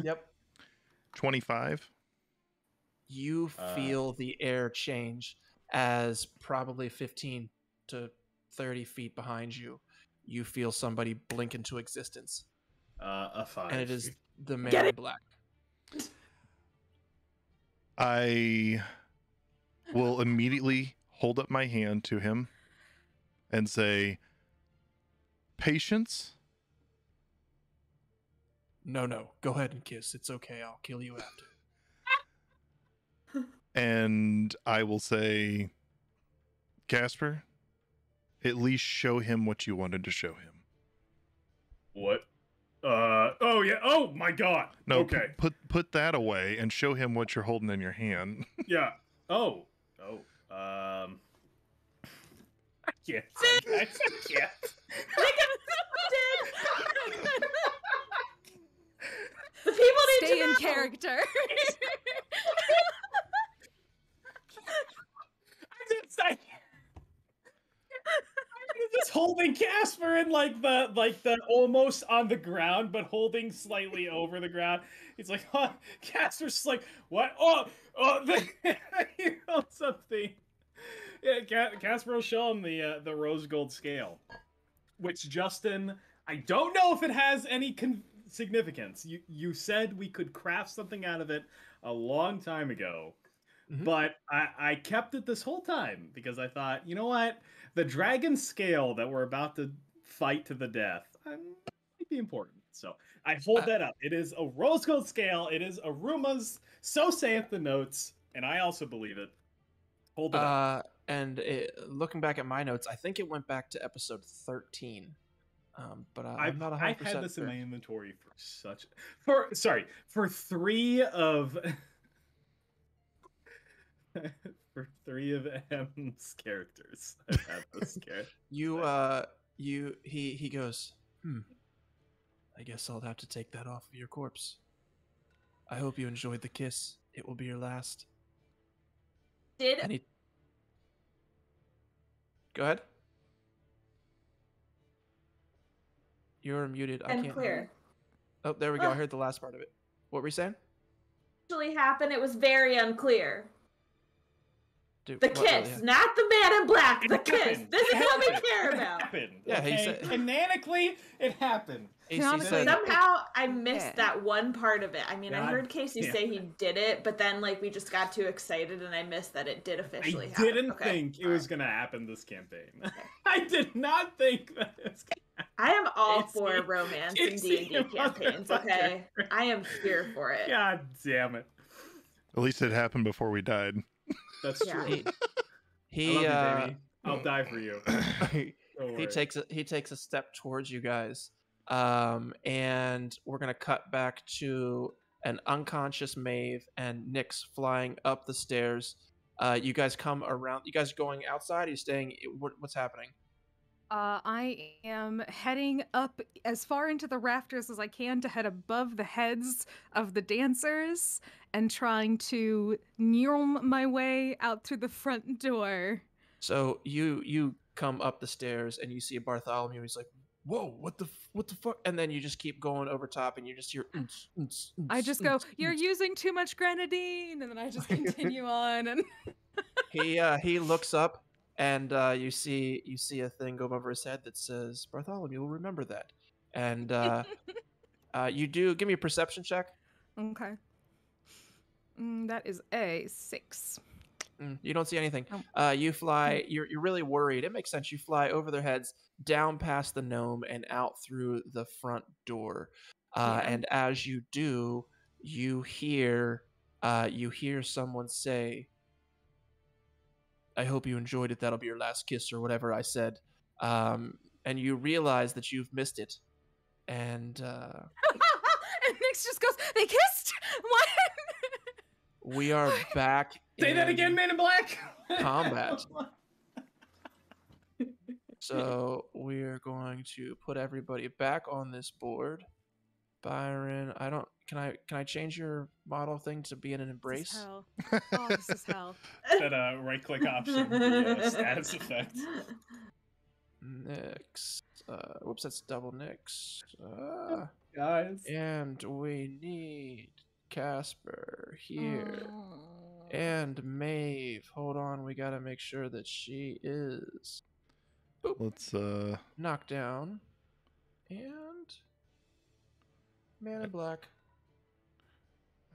Yep. 25. You feel the air change as probably 15 to 30 feet behind you. You feel somebody blink into existence. A 5. And it is the man in black. I will immediately hold up my hand to him and say, patience? No. Go ahead and kiss. It's okay. I'll kill you after. And I will say, Casper, at least show him what you wanted to show him. What? Oh yeah. Oh my God. No, okay. Put that away and show him what you're holding in your hand. Yeah. Oh. I can't. I can't. The people need Stay to in know. character. I'm just holding Casper in like the almost on the ground, but holding slightly over the ground. He's like, oh, Casper's like, what? Oh, he held something. Yeah, Casper will show him the rose gold scale, which Justin, I don't know if it has any significance. You said we could craft something out of it a long time ago, Mhm. but I kept it this whole time because I thought, you know what, the dragon scale that we're about to fight to the death might be important. So I hold that up. It is a rose gold scale. It is Aruma's. So saith the notes, and I also believe it. Hold it up. Looking back at my notes, I think it went back to episode 13. But I'm not 100% I've had this sure. in my inventory for 3 of for 3 of M's characters. I've had this character. He goes, I guess I'll have to take that off of your corpse. I hope you enjoyed the kiss. It will be your last. Did Go ahead. You're muted. I can't hear unclear you. Oh, there we go. I heard the last part of it. What were you saying? actually happen? It was very unclear. Dude, The what really kiss, happened? not the man in black. The It kiss. happened. This is It what we happened. care It about. happened. Yeah, he okay? said- Canonically, it happened. AC Canonically, said, Somehow I missed Yeah. that one part of it. I mean, I God heard Casey damn say he did it, but then like we just got too excited and I missed that it did officially happen. I didn't Okay. think it was gonna happen this campaign. I did not think that it's gonna I am all Casey- for romance in Casey, D&D campaigns, okay? I am here for it. God damn it. At least it happened before we died. That's Yeah. true. He I love you, baby. I'll die for you. he Don't worry. takes a step towards you guys, and we're gonna cut back to an unconscious Maeve and Nyx flying up the stairs. You guys come around. You guys going outside? Are you staying? What's happening? I am heading up as far into the rafters as I can to head above the heads of the dancers and trying to neurm my way out through the front door. So you come up the stairs and you see Bartholomew. He's like, "Whoa, what the fuck?" And then you just keep going over top, and you just hear. I just go, "You're using too much grenadine," and then I just continue on. And He looks up, and you see a thing go over his head that says, "Bartholomew will remember that." And you do give me a perception check. okay, that is a 6. You don't see anything. Oh. You fly. You're really worried. It makes sense. You fly over their heads, down past the gnome, and out through the front door. Yeah. And as you do, you hear someone say, "I hope you enjoyed it. That'll be your last kiss," or whatever I said. And you realize that you've missed it. And And Nyx just goes, "They kissed." What? we are back. Say that in again, Man in Black. combat. So we're going to put everybody back on this board. Byron, can I change your model thing to be in an This is embrace? hell. Oh, this is hell. That right click option, the status effect. Nyx. Whoops, that's double Nyx. Guys. And we need Casper here. Oh. And Maeve. Hold on, we gotta make sure that she is Let's knocked down. And Man in Black.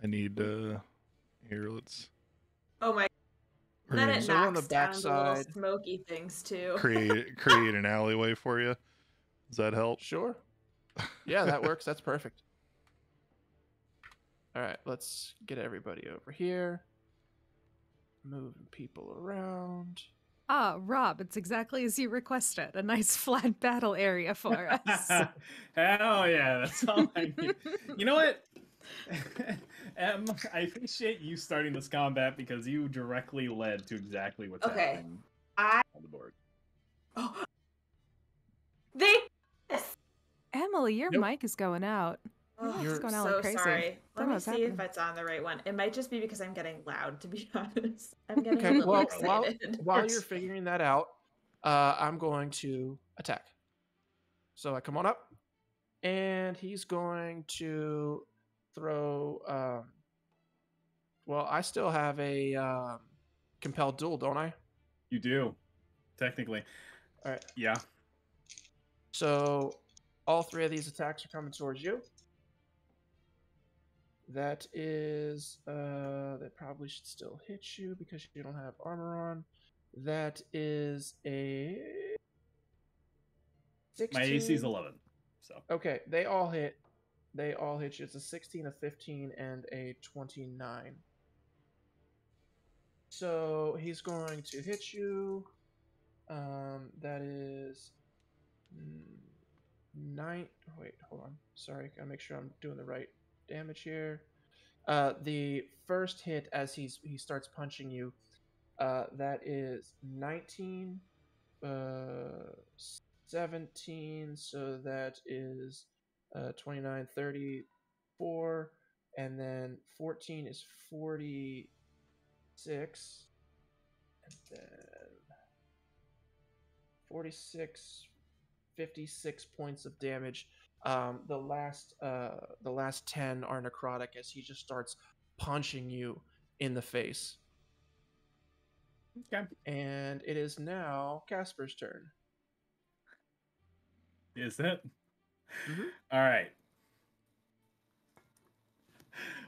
I need here, let's Oh my! we're Then gonna it So we're on knocks the down the little backside. smoky things too. create an alleyway for you. Does that help? Sure. Yeah, that works. That's perfect. All right, let's get everybody over here. Moving people around. Ah, Rob, it's exactly as you requested. A nice flat battle area for us. Hell yeah, that's all I need. You know what? I appreciate you starting this combat because you directly led to exactly what's Okay. happening I on the board. they. Emily, your Nope. mic is going out. Oh, You're I'm going out so like crazy. sorry. Let Don't know me what's see if happening. it's on the right one. It might just be because I'm getting loud, to be honest. I'm getting a Okay, little well, excited. while you're figuring that out, I'm going to attack. So I come on up, and he's going to throw. Well, I still have a compelled duel, don't I? You do, technically. All right. Yeah. So all 3 of these attacks are coming towards you. That is, that probably should still hit you because you don't have armor on. That is a 16. My AC is 11. So Okay, they all hit. They all hit you. It's a 16, a 15, and a 29. So he's going to hit you. That is 9. Wait, hold on. Sorry, gotta make sure I'm doing the right damage here. The first hit as he starts punching you, that is 19, 17. So that is 29, 34, and then 14 is 46, and then 46, 56 points of damage. The last 10 are necrotic as he just starts punching you in the face. okay, And it is now Casper's turn. is it? Mhm. All right.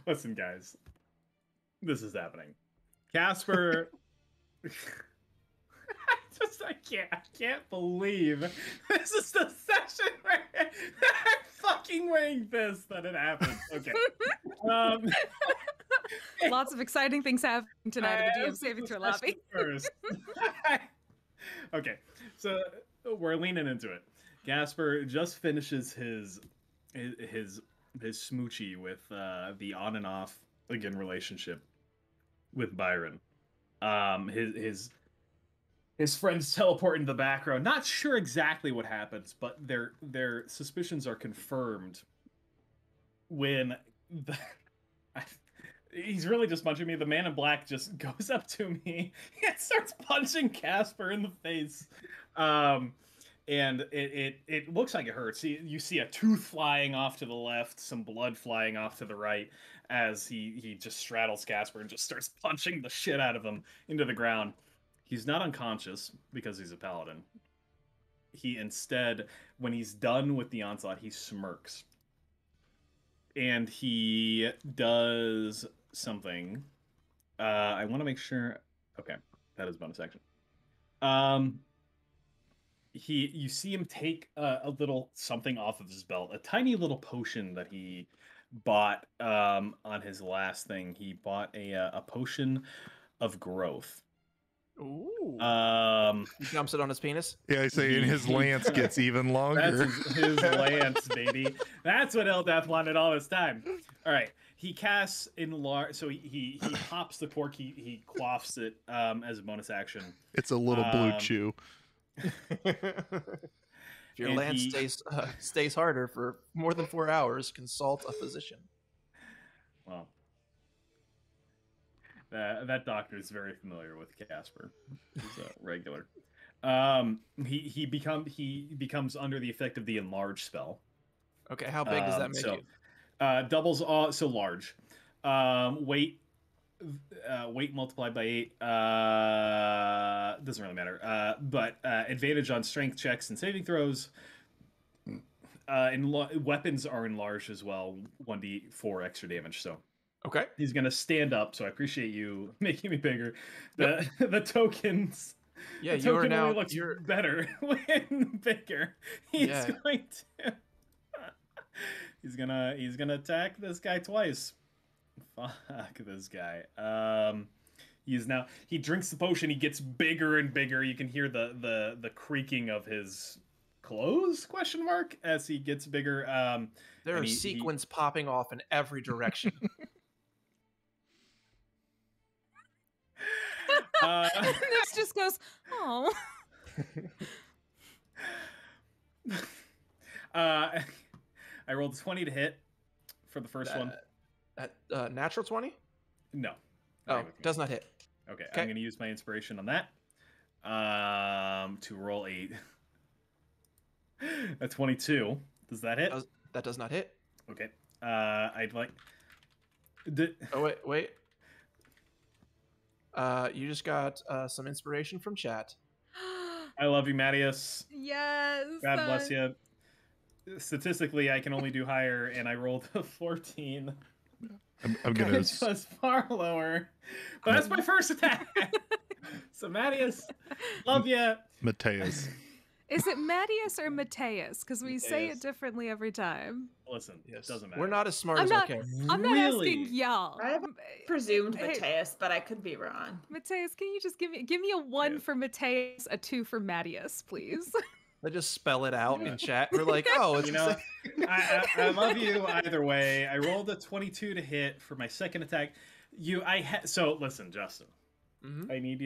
Listen, guys, this is happening. Casper. I can't believe this is the session where I'm fucking wearing this that it happened. Okay. Lots of exciting things happening tonight in the DM Saving Throw lobby. First. Okay, so we're leaning into it. Casper just finishes his smoochie with the on and off again relationship with Byron. His friends teleport into the background. Not sure exactly what happens, but their suspicions are confirmed when he's really just punching me. The man in black just goes up to me and starts punching Casper in the face. And it looks like it hurts. You see a tooth flying off to the left, some blood flying off to the right, as he just straddles Casper and just starts punching the shit out of him into the ground. He's not unconscious because he's a paladin. He instead, when he's done with the onslaught, he smirks. And he does something. I want to make sure. Okay, that is bonus action. You see him take a little something off of his belt, a tiny little potion that he bought on his last thing. He bought a potion of growth. Ooh. He jumps it on his penis. Yeah, I say, and his lance gets even longer. That's his lance, baby. That's what Eldath wanted all this time. All right, he casts enlarge. So he pops the cork. He quaffs it as a bonus action. It's a little blue chew. If your lance stays harder for more than 4 hours, consult a physician. Well. That doctor is very familiar with Casper. He's a regular. He becomes under the effect of the enlarge spell. Okay, how big does that make you? Doubles all, so large. Weight multiplied by 8. Doesn't really matter. But advantage on strength checks and saving throws. Weapons are enlarged as well. 1d4 extra damage. So. Okay. He's gonna stand up, so I appreciate you making me bigger. The tokens. Yeah, the you're token now. only looks better when bigger. He's going to. He's gonna attack this guy twice. Fuck this guy. He drinks the potion. He gets bigger and bigger. You can hear the creaking of his clothes ? As he gets bigger. There are sequins popping off in every direction. This just goes, oh. I rolled 20 to hit for the first one. Natural 20? No. Oh, does not hit. Okay, I'm going to use my inspiration on that to roll a 22. Does that hit? That does not hit. Okay. I'd like... Oh, wait. You just got some inspiration from chat. I love you, Mattias. Yes. God bless you. Statistically, I can only do higher, and I rolled a 14. I'm gonna. Which was far lower. But that's my first attack. So Mattias, love ya. Mateus. Is it Mattias or Mateus? Because we say Mateus. it differently every time. Listen, Yes. doesn't matter. We're not as smart I'm as not. our characters. I'm not Really? asking y'all. I have presumed Hey, Mateus, but I could be wrong. Mateus, can you just give me a 1 Yeah. for Mateus, a 2 for Mattias, please? They just spell it out Yeah. in chat. We're like, oh, it's You the know, same. I love you either way. I rolled a 22 to hit for my second attack. So listen, Justin. Mhm. I need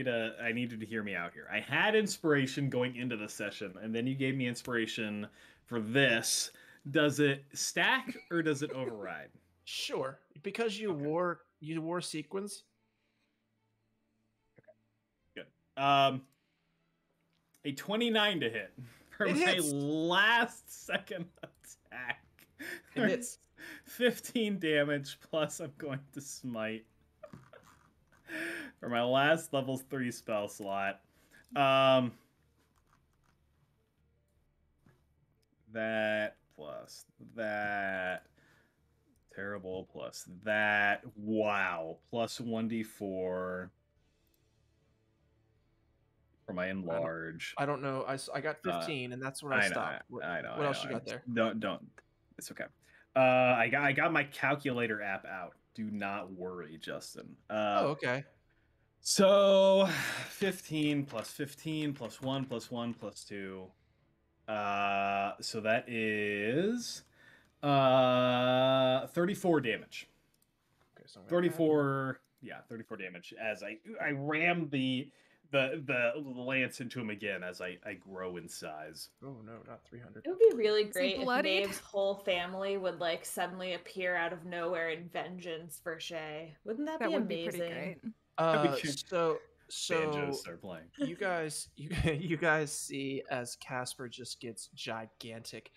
you to hear me out here. I had inspiration going into the session, and then you gave me inspiration for this. Does it stack or does it override? Sure, because you wore sequins. Good. A 29 to hit for It my hits. last second attack. It hits. 15 damage plus I'm going to smite for my last level 3 spell slot. That plus that. Terrible plus that. Wow. Plus 1d4 for my enlarge. I don't know. I got 15, and that's where I stopped. I know. What else you got there? Don't. It's okay. I got my calculator app out. Do not worry, Justin. Oh, okay. So 15 plus 15 plus 1 plus 1 plus 2. So that is 34 damage. Okay, so 34 damage as I ram the lance into him again as I grow in size. Oh no, not 300. It would be really great if bloodied? Maeve's whole family would like suddenly appear out of nowhere in vengeance for Shay. Wouldn't that, That be would be amazing? pretty great. Banjos start playing. you guys see as Casper just gets gigantic.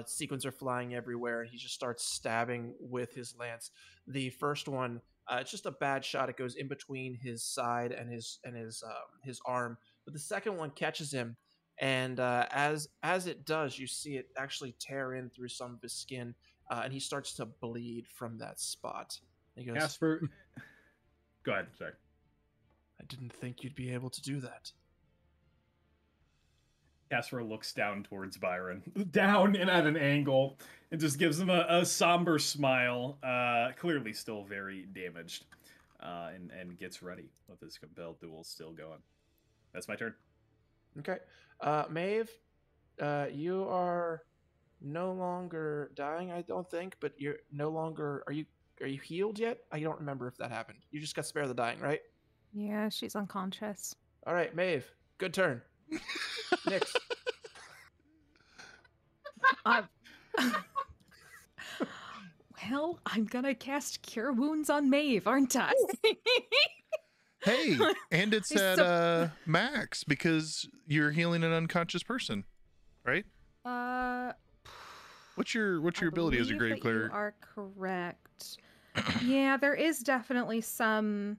Sequins are flying everywhere, and he just starts stabbing with his lance. The first one, it's just a bad shot. It goes in between his side and his arm. But the second one catches him, and as it does, you see it actually tear in through some of his skin, and he starts to bleed from that spot. And he goes, Casper, go ahead. Sorry. I didn't think you'd be able to do that. Casper looks down towards Byron, down and at an angle, and just gives him a somber smile, clearly still very damaged, and gets ready with his compelled duel still going. That's my turn. Okay. Maeve, you are no longer dying, I don't think, but you're no longer... Are you healed yet? I don't remember if that happened. You just got spare the dying, right? Yeah, she's unconscious. All right, Maeve, good turn. Next. Well, I'm gonna cast Cure Wounds on Maeve, aren't I? Hey, and it's He's at max because you're healing an unconscious person, right? What's your ability as a grave cleric? You are correct. Yeah, there is definitely some.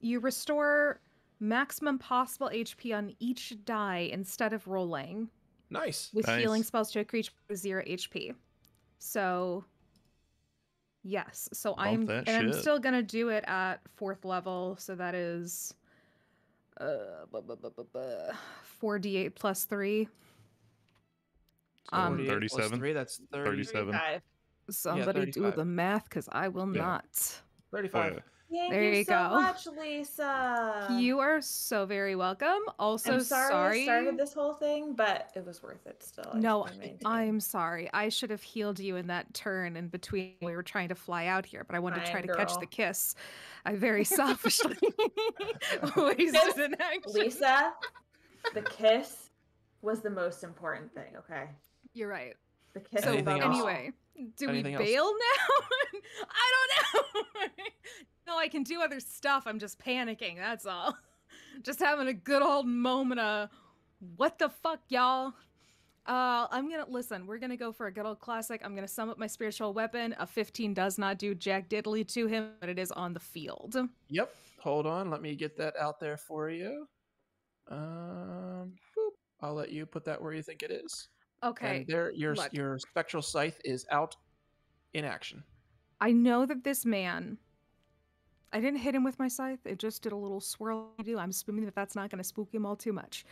You restore maximum possible HP on each die instead of rolling Nice. with Nice. healing spells to a creature with 0 HP. So, yes. So I'm that shit. still gonna do it at 4th level. So that is 4d8 plus 3. 48 plus 37? 3, that's 30, 37. 35. Somebody do 35. the math, because I will Yeah. not. 35. Oh, yeah. Thank There you so go. much, Lisa. You are so very welcome. Also, I'm sorry I started this whole thing, but it was worth it still. I No, just maintain. I'm sorry. I should have healed you in that turn in between. We were trying to fly out here, but I wanted to try Fine, to catch girl. the kiss. I very selfishly wasted an action. Lisa, the kiss was the most important thing, okay? You're right. The kiss So Anything above else? all. anyway, do Anything we else? bail now? I don't know. No, I can do other stuff. I'm just panicking. That's all. Just having a good old moment of what the fuck, y'all. Listen, we're gonna go for a good old classic. I'm gonna sum up my spiritual weapon. A 15 does not do jack diddly to him, but it is on the field. Yep. Hold on. Let me get that out there for you. Boop. I'll let you put that where you think it is. Okay. And there, your look. spectral scythe is out in action. I know that this man, I didn't hit him with my scythe. It just did a little swirl. I'm assuming that that's not going to spook him all too much.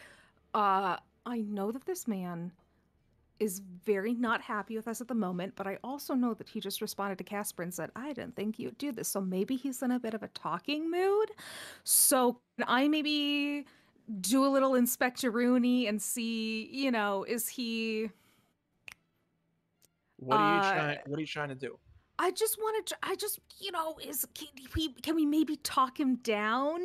I know that this man is very not happy with us at the moment, but I also know that he just responded to Casper and said, I didn't think you'd do this. So maybe he's in a bit of a talking mood. So can I maybe do a little inspectoroonie and see, is he... What are you trying to do? I just, can we maybe talk him down?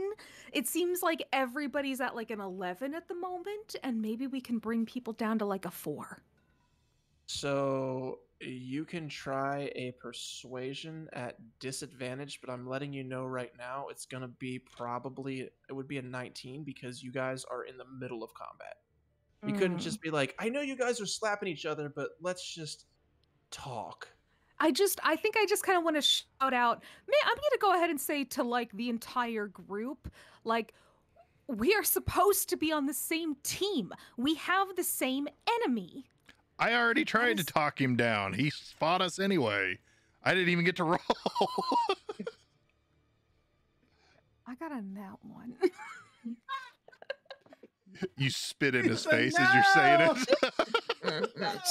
It seems like everybody's at like an 11 at the moment, and maybe we can bring people down to like a 4. So you can try a persuasion at disadvantage, but I'm letting you know right now it's going to be it would be a 19 because you guys are in the middle of combat. You couldn't just be like, I know you guys are slapping each other, but let's just talk. I think I just kind of want to shout out, man, I'm going to go ahead and say to like the entire group, like, we are supposed to be on the same team. We have the same enemy. I already tried to talk him down. He fought us anyway. I didn't even get to roll. I got a nat 1. You spit in his face as you're saying it.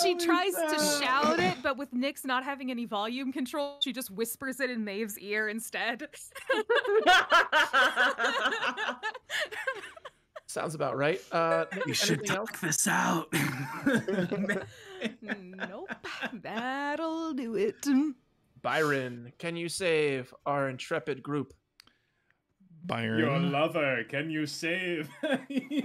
She tries to shout it, but with Nyx not having any volume control, she just whispers it in Maeve's ear instead. Sounds about right. We should talk this out. Nope, that'll do it. Byron, can you save our intrepid group? Byron, Your lover, can you save?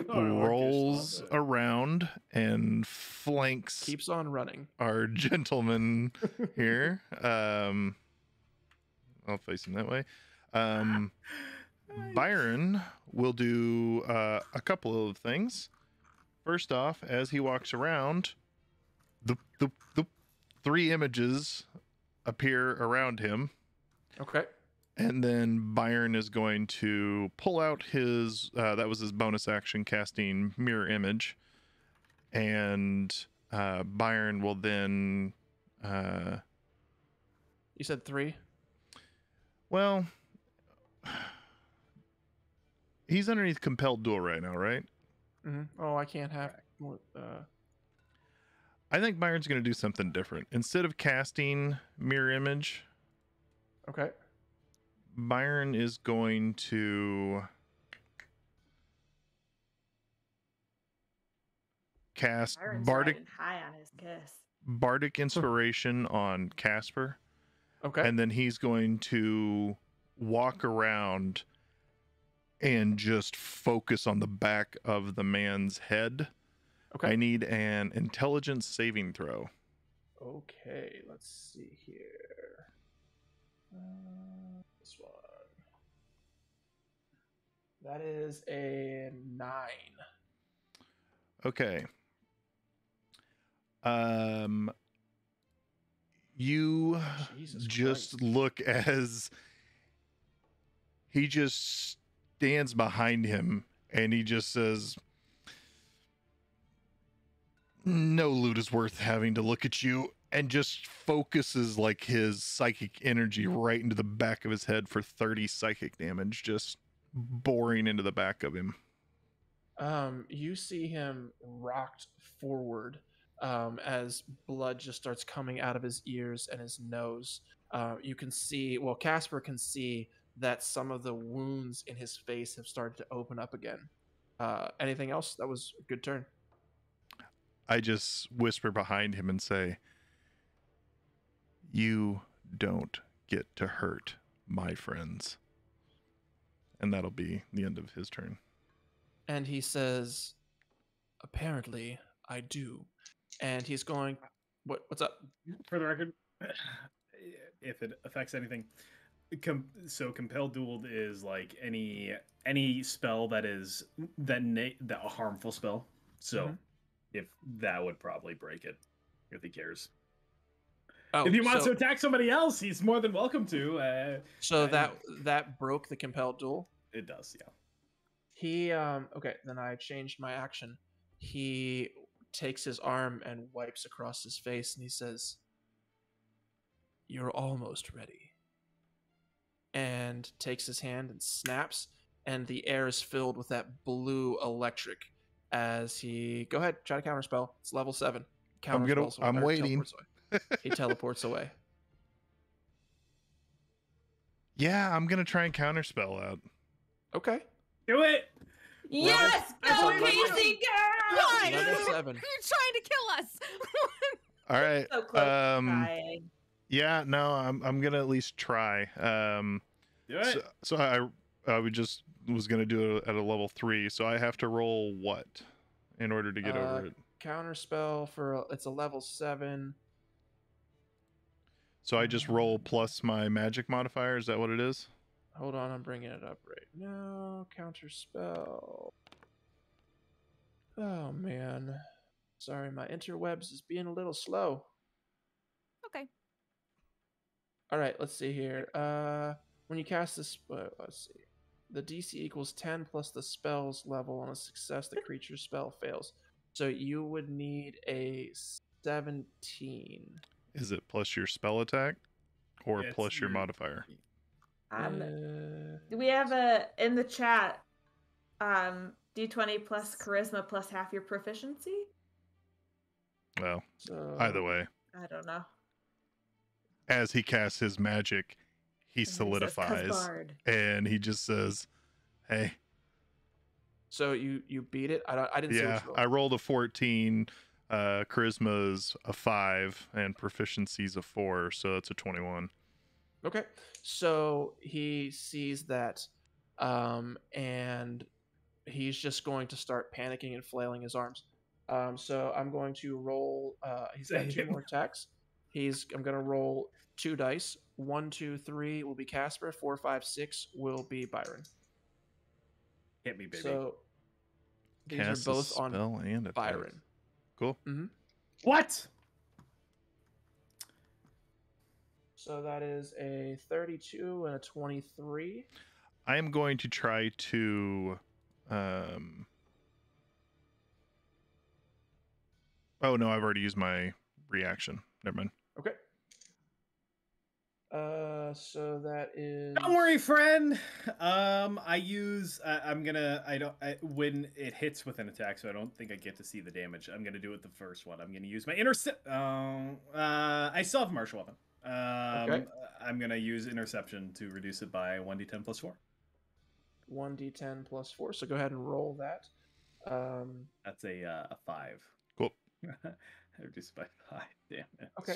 rolls around and flanks. Keeps on running. Our gentleman here. I'll face him that way. Byron will do a couple of things. First off, as he walks around, the 3 images appear around him. Okay. And then Byron is going to pull out his, that was his bonus action, casting Mirror Image. And Byron will then... You said 3? Well, he's underneath Compelled Duel right now, right? Mm-hmm. Oh, I can't have more... I think Byron's going to do something different. Instead of casting Mirror Image... Okay. Byron is going to cast Byron's Bardic riding high on his kiss. Bardic Inspiration on Casper. Okay. And then he's going to walk around and just focus on the back of the man's head. Okay. I need an intelligence saving throw. Okay, let's see here. This one. That is a 9. Okay. You Jesus just Christ. look as he just stands behind him and he just says, no loot is worth having to look at you, and just focuses like his psychic energy right into the back of his head for 30 psychic damage, just boring into the back of him. You see him rocked forward as blood just starts coming out of his ears and his nose. You can see, well, Casper can see that some of the wounds in his face have started to open up again. Anything else? That was a good turn. I just whisper behind him and say, you don't get to hurt my friends. And that'll be the end of his turn. And he says, apparently I do. And he's going, what's up? For the record, if it affects anything, so Compelled Duel is like any spell that is that a harmful spell. So if that would probably break it, if he cares. Oh, if he wants to attack somebody else, he's more than welcome to. So that broke the Compelled Duel? It does, yeah. He okay, then I changed my action. He takes his arm and wipes across his face and he says, you're almost ready. And takes his hand and snaps, and the air is filled with that blue electric as he... Go ahead, try to counterspell. It's level 7. I'm waiting. He teleports away. Yeah, I'm gonna try and counterspell out. Okay. Do it. Yes, go Casey, girl! Why? Level 7. You're trying to kill us. All right. So close to dying. Yeah, no, I'm gonna at least try. Do it. So I was gonna do it at a level 3. So I have to roll what in order to get over it? Counterspell it's a level 7. So I just roll plus my magic modifier. Is that what it is? Hold on, I'm bringing it up right now. Counterspell. Oh man, sorry, my interwebs is being a little slow. Okay. All right, let's see here. When you cast this, let's see. The DC equals 10 plus the spell's level. On a success, the creature's spell fails. So you would need a 17. Is it plus your spell attack or Yeah, plus your modifier? We have in the chat D20 plus charisma plus half your proficiency. Well, So either way, I don't know. as he casts his magic, he And then says, solidifies "Cusbard." and he just says, "Hey, So you beat it. I didn't see yeah, what you rolled. I rolled a 14. Charisma's a 5 and proficiency's a 4, so that's a 21." Okay. So he sees that, and he's just going to start panicking and flailing his arms. So I'm going to roll. He's got 2 more attacks. I'm going to roll 2 dice. 1, 2, 3 will be Casper. 4, 5, 6 will be Byron. Hit me, baby. So these Cast are a both on spell and attack. Byron. Cool. Mm-hmm. What? So that is a 32 and a 23. I am going to try to oh no, I've already used my reaction. Never mind. Okay. So that is... Don't worry, friend. I use. When it hits with an attack, so I don't think I get to see the damage. I'm gonna do it the first one. I'm gonna use my intercept. I still have martial weapon. Okay. I'm gonna use interception to reduce it by 1d10 plus 4. 1d10 plus 4. So go ahead and roll that. That's a 5. Cool. I reduced it by 5. Damn it. Okay.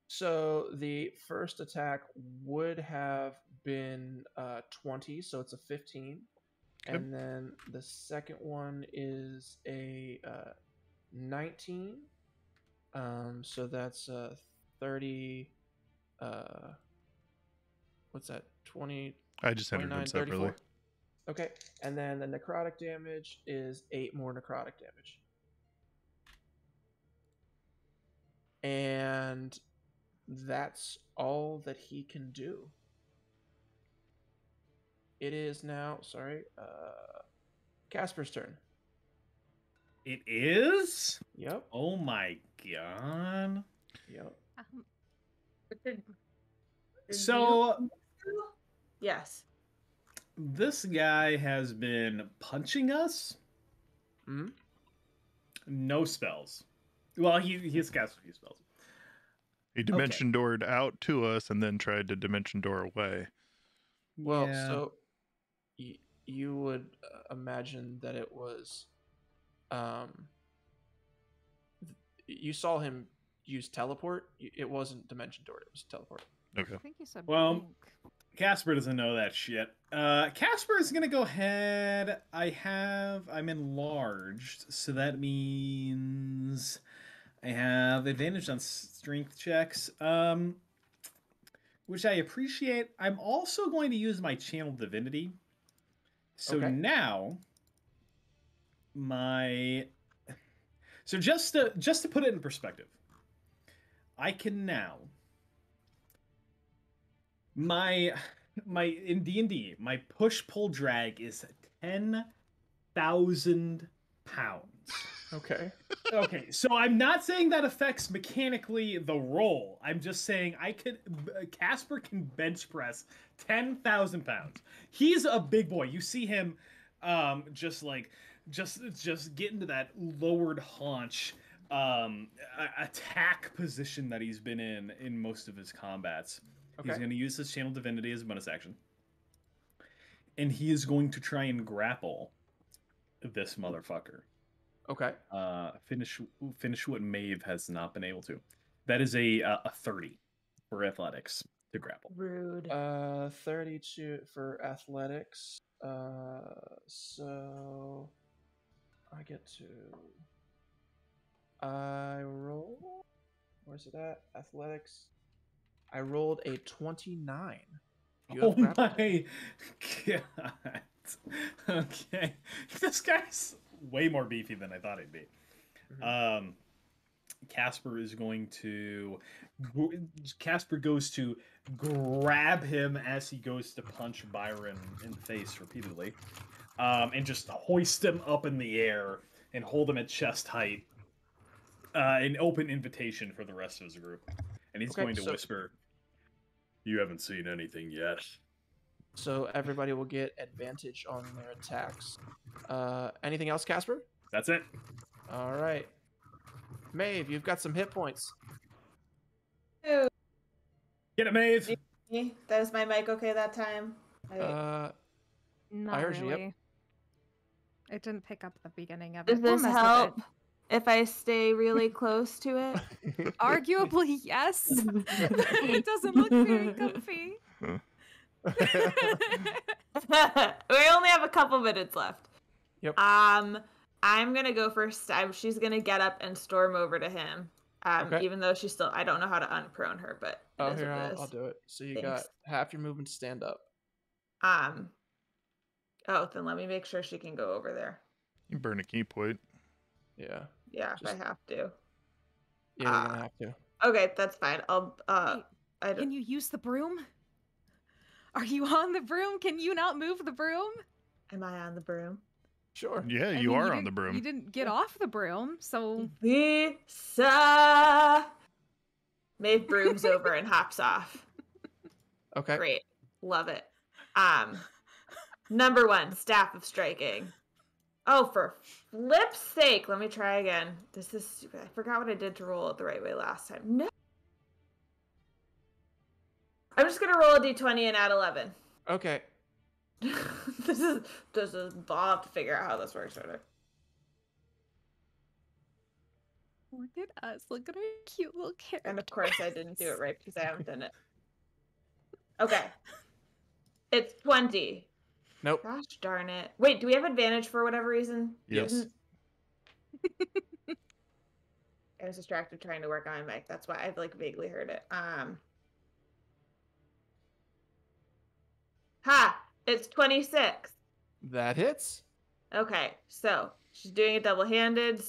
So the first attack would have been 20, so it's a 15. Okay. And then the second one is a 19. So that's 30. What's that? 20. I just entered 29, them separately. 34. Okay. And then the necrotic damage is 8 more necrotic damage. And that's all that he can do. It is now, Casper's turn. It is? Yep. Oh my god. Yep. So Yes. this guy has been punching us. Hmm? No spells. Well, he's cast a few spells. He dimension doored out to us and then tried to dimension door away. Well, Yeah. so you would imagine that it was, you saw him use teleport. It wasn't dimension door. It was teleport. Okay. I think you said Well, blink. Casper doesn't know that shit. Casper is gonna go ahead. I'm enlarged, so that means I have advantage on strength checks, which I appreciate. I'm also going to use my channel divinity. So Okay. now so just to put it in perspective, I can now in D&D, my push pull drag is 10,000 pounds. Okay. Okay, so I'm not saying that affects mechanically the roll. I'm just saying Casper can bench press 10,000 pounds. He's a big boy. You see him, just get into that lowered haunch, attack position that he's been in most of his combats. Okay. He's going to use his Channel Divinity as a bonus action, and he is going to try and grapple this motherfucker. Okay. Finish what Maeve has not been able to. That is a 30 for athletics to grapple. Rude. 32 for athletics. So I get to. I roll. Where's it at? Athletics. I rolled a 29. You have Oh grapple? my god. Okay. This guy's way more beefy than I thought he'd be. Mhm. Casper is going to. Casper goes to grab him as he goes to punch Byron in the face repeatedly, and just hoist him up in the air and hold him at chest height. An open invitation for the rest of his group, and he's going to whisper, "You haven't seen anything yet." So everybody will get advantage on their attacks. Anything else, Casper? That's it. All right. Maeve, you've got some hit points. Ew. Get it, Maeve. That was my mic okay that time? Not I heard you, really. yep. It didn't pick up the beginning of it. Does We'll this mess with help it. if I stay really close to it? Arguably, yes. It doesn't look very comfy. We only have a couple minutes left. Yep. I'm gonna go first. She's gonna get up and storm over to him. Okay. Even though she's still, I don't know how to unprone her, but it is Here, what it is. I'll do it. So you Thanks. got half your movement to stand up. Oh, then let me make sure she can go over there. You burn a key point. Yeah. Yeah, if I have to. Yeah, you're gonna have to. Okay, that's fine. I'll. Wait, can you use the broom? Are you on the broom? Can you not move the broom? Am I on the broom? Sure. Yeah, I you mean, are on the broom. You didn't get off the broom, so Lisa! Maeve brooms over and hops off. Okay. Great. Love it. Number 1, Staff of Striking. Oh, for flip's sake. Let me try again. This is stupid. I forgot what I did to roll it the right way last time. No. I'm just going to roll a d20 and add 11. Okay. This is I'll have to figure out how this works right now. look at us. Look at our cute little character. And of course I didn't do it right because I haven't done it. Okay. It's 20. Nope. Gosh darn it. Wait, do we have advantage for whatever reason? Yes. I was distracted trying to work on my mic. That's why I've like vaguely heard it. It's 26. That hits. Okay, so she's doing it double-handed,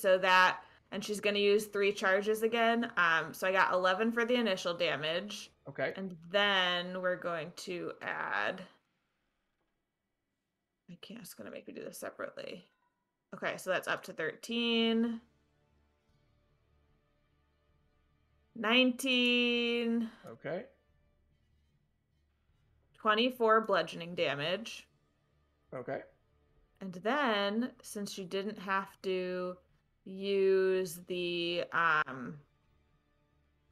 and she's gonna use 3 charges again. So I got 11 for the initial damage. Okay. And then we're going to add. It's gonna make me do this separately. Okay, so that's up to 13. 19. Okay. 24 bludgeoning damage. Okay. And then, since she didn't have to use the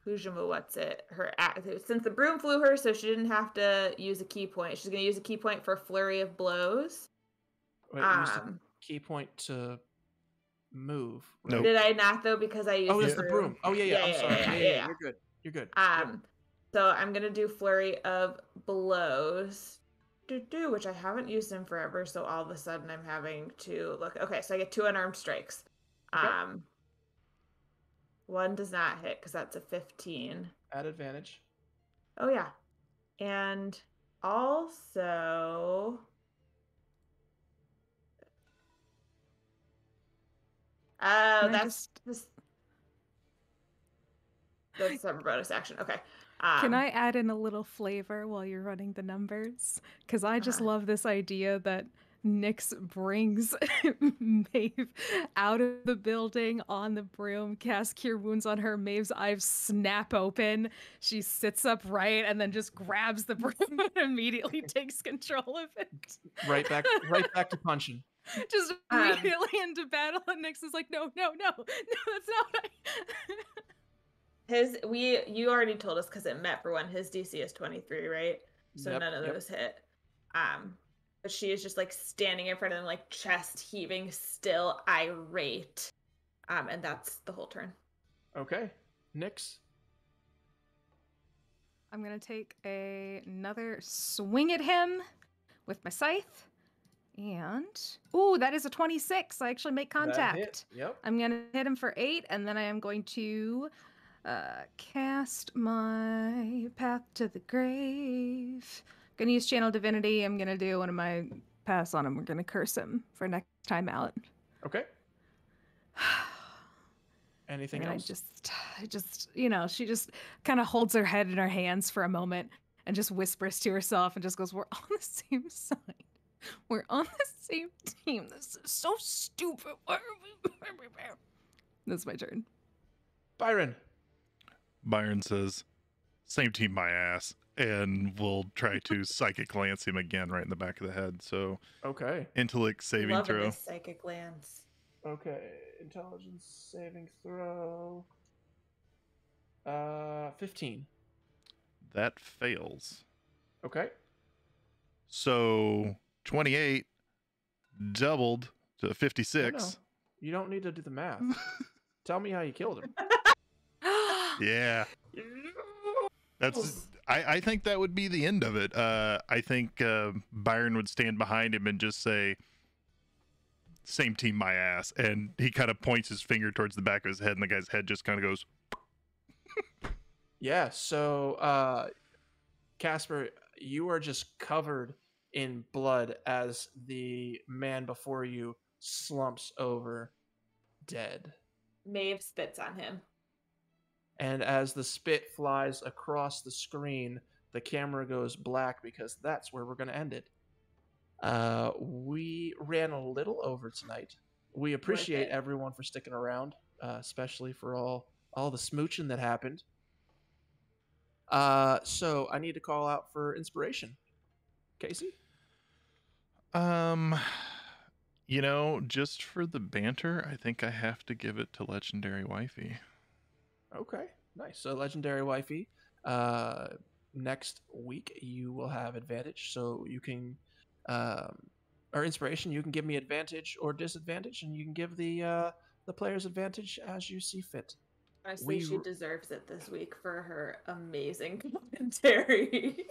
since the broom flew her, so she didn't have to use a key point. She's gonna use a key point for Flurry of Blows. Wait, use the key point to move. Right? Nope. Did I not though? Because I used It's the broom. Oh yeah. I'm sorry. Yeah. You're good. You're good. So I'm gonna do Flurry of Blows. Which I haven't used in forever, so all of a sudden I'm having to look. Okay, so I get 2 unarmed strikes. Okay. 1 does not hit because that's a 15. At advantage. Oh yeah, and also that's a bonus action. Okay. Can I add in a little flavor while you're running the numbers? Because I just love this idea that Nyx brings Maeve out of the building on the broom, casts Cure Wounds on her. Maeve's eyes snap open. She sits upright and then just grabs the broom and immediately takes control of it. Right back to punching. Just immediately into battle, and Nyx is like, no, that's not what You already told us because it met for one. His DC is 23, right? So none of those hit. But she is just like standing in front of them, like chest heaving, still irate. And that's the whole turn. Okay. Nyx. I'm gonna take another swing at him with my scythe. And ooh, that is a 26. I actually make contact. Yep. I'm gonna hit him for 8, and then I am going to cast my Path to the Grave. I'm gonna use Channel Divinity. I'm gonna do one of my pass on him. We're gonna curse him for next time out. Okay. Anything else? I just, you know, she just kind of holds her head in her hands for a moment and just whispers to herself and just goes, "We're on the same side. We're on the same team. This is so stupid. That's my turn." Byron. Byron says, "Same team, my ass," and we'll try to psychic lance him again right in the back of the head. So, okay, intellect saving Loving throw. this psychic lance. Okay, intelligence saving throw. 15. That fails. Okay. So 28 doubled to 56. No. You don't need to do the math. Tell me how you killed him. Yeah. That's. I think that would be the end of it. I think Byron would stand behind him and just say, "Same team, my ass," and he kind of points his finger towards the back of his head, and the guy's head just kind of goes. Yeah. So, Casper, you are just covered in blood as the man before you slumps over, dead. Maeve spits on him. And as the spit flies across the screen, the camera goes black because that's where we're going to end it. We ran a little over tonight. We appreciate everyone for sticking around, especially for all the smooching that happened. So I need to call out for inspiration. Casey? You know, just for the banter, I think I have to give it to Legendary Wifey. Okay, nice. So Legendary Wifey, next week you will have advantage, so you can, or inspiration, you can give me advantage or disadvantage, and you can give the players advantage as you see fit. Honestly, she deserves it this week for her amazing commentary.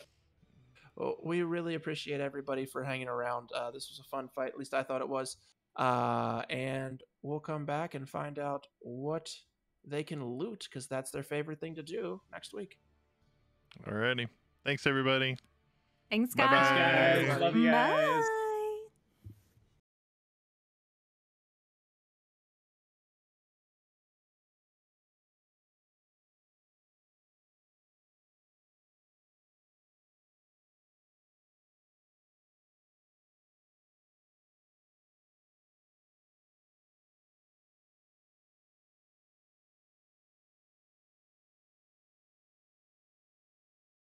Well, we really appreciate everybody for hanging around. This was a fun fight, at least I thought it was. And we'll come back and find out what they can loot, because that's their favorite thing to do next week. Alrighty. Thanks, everybody. Thanks, Bye-bye. guys. Love you guys. Bye.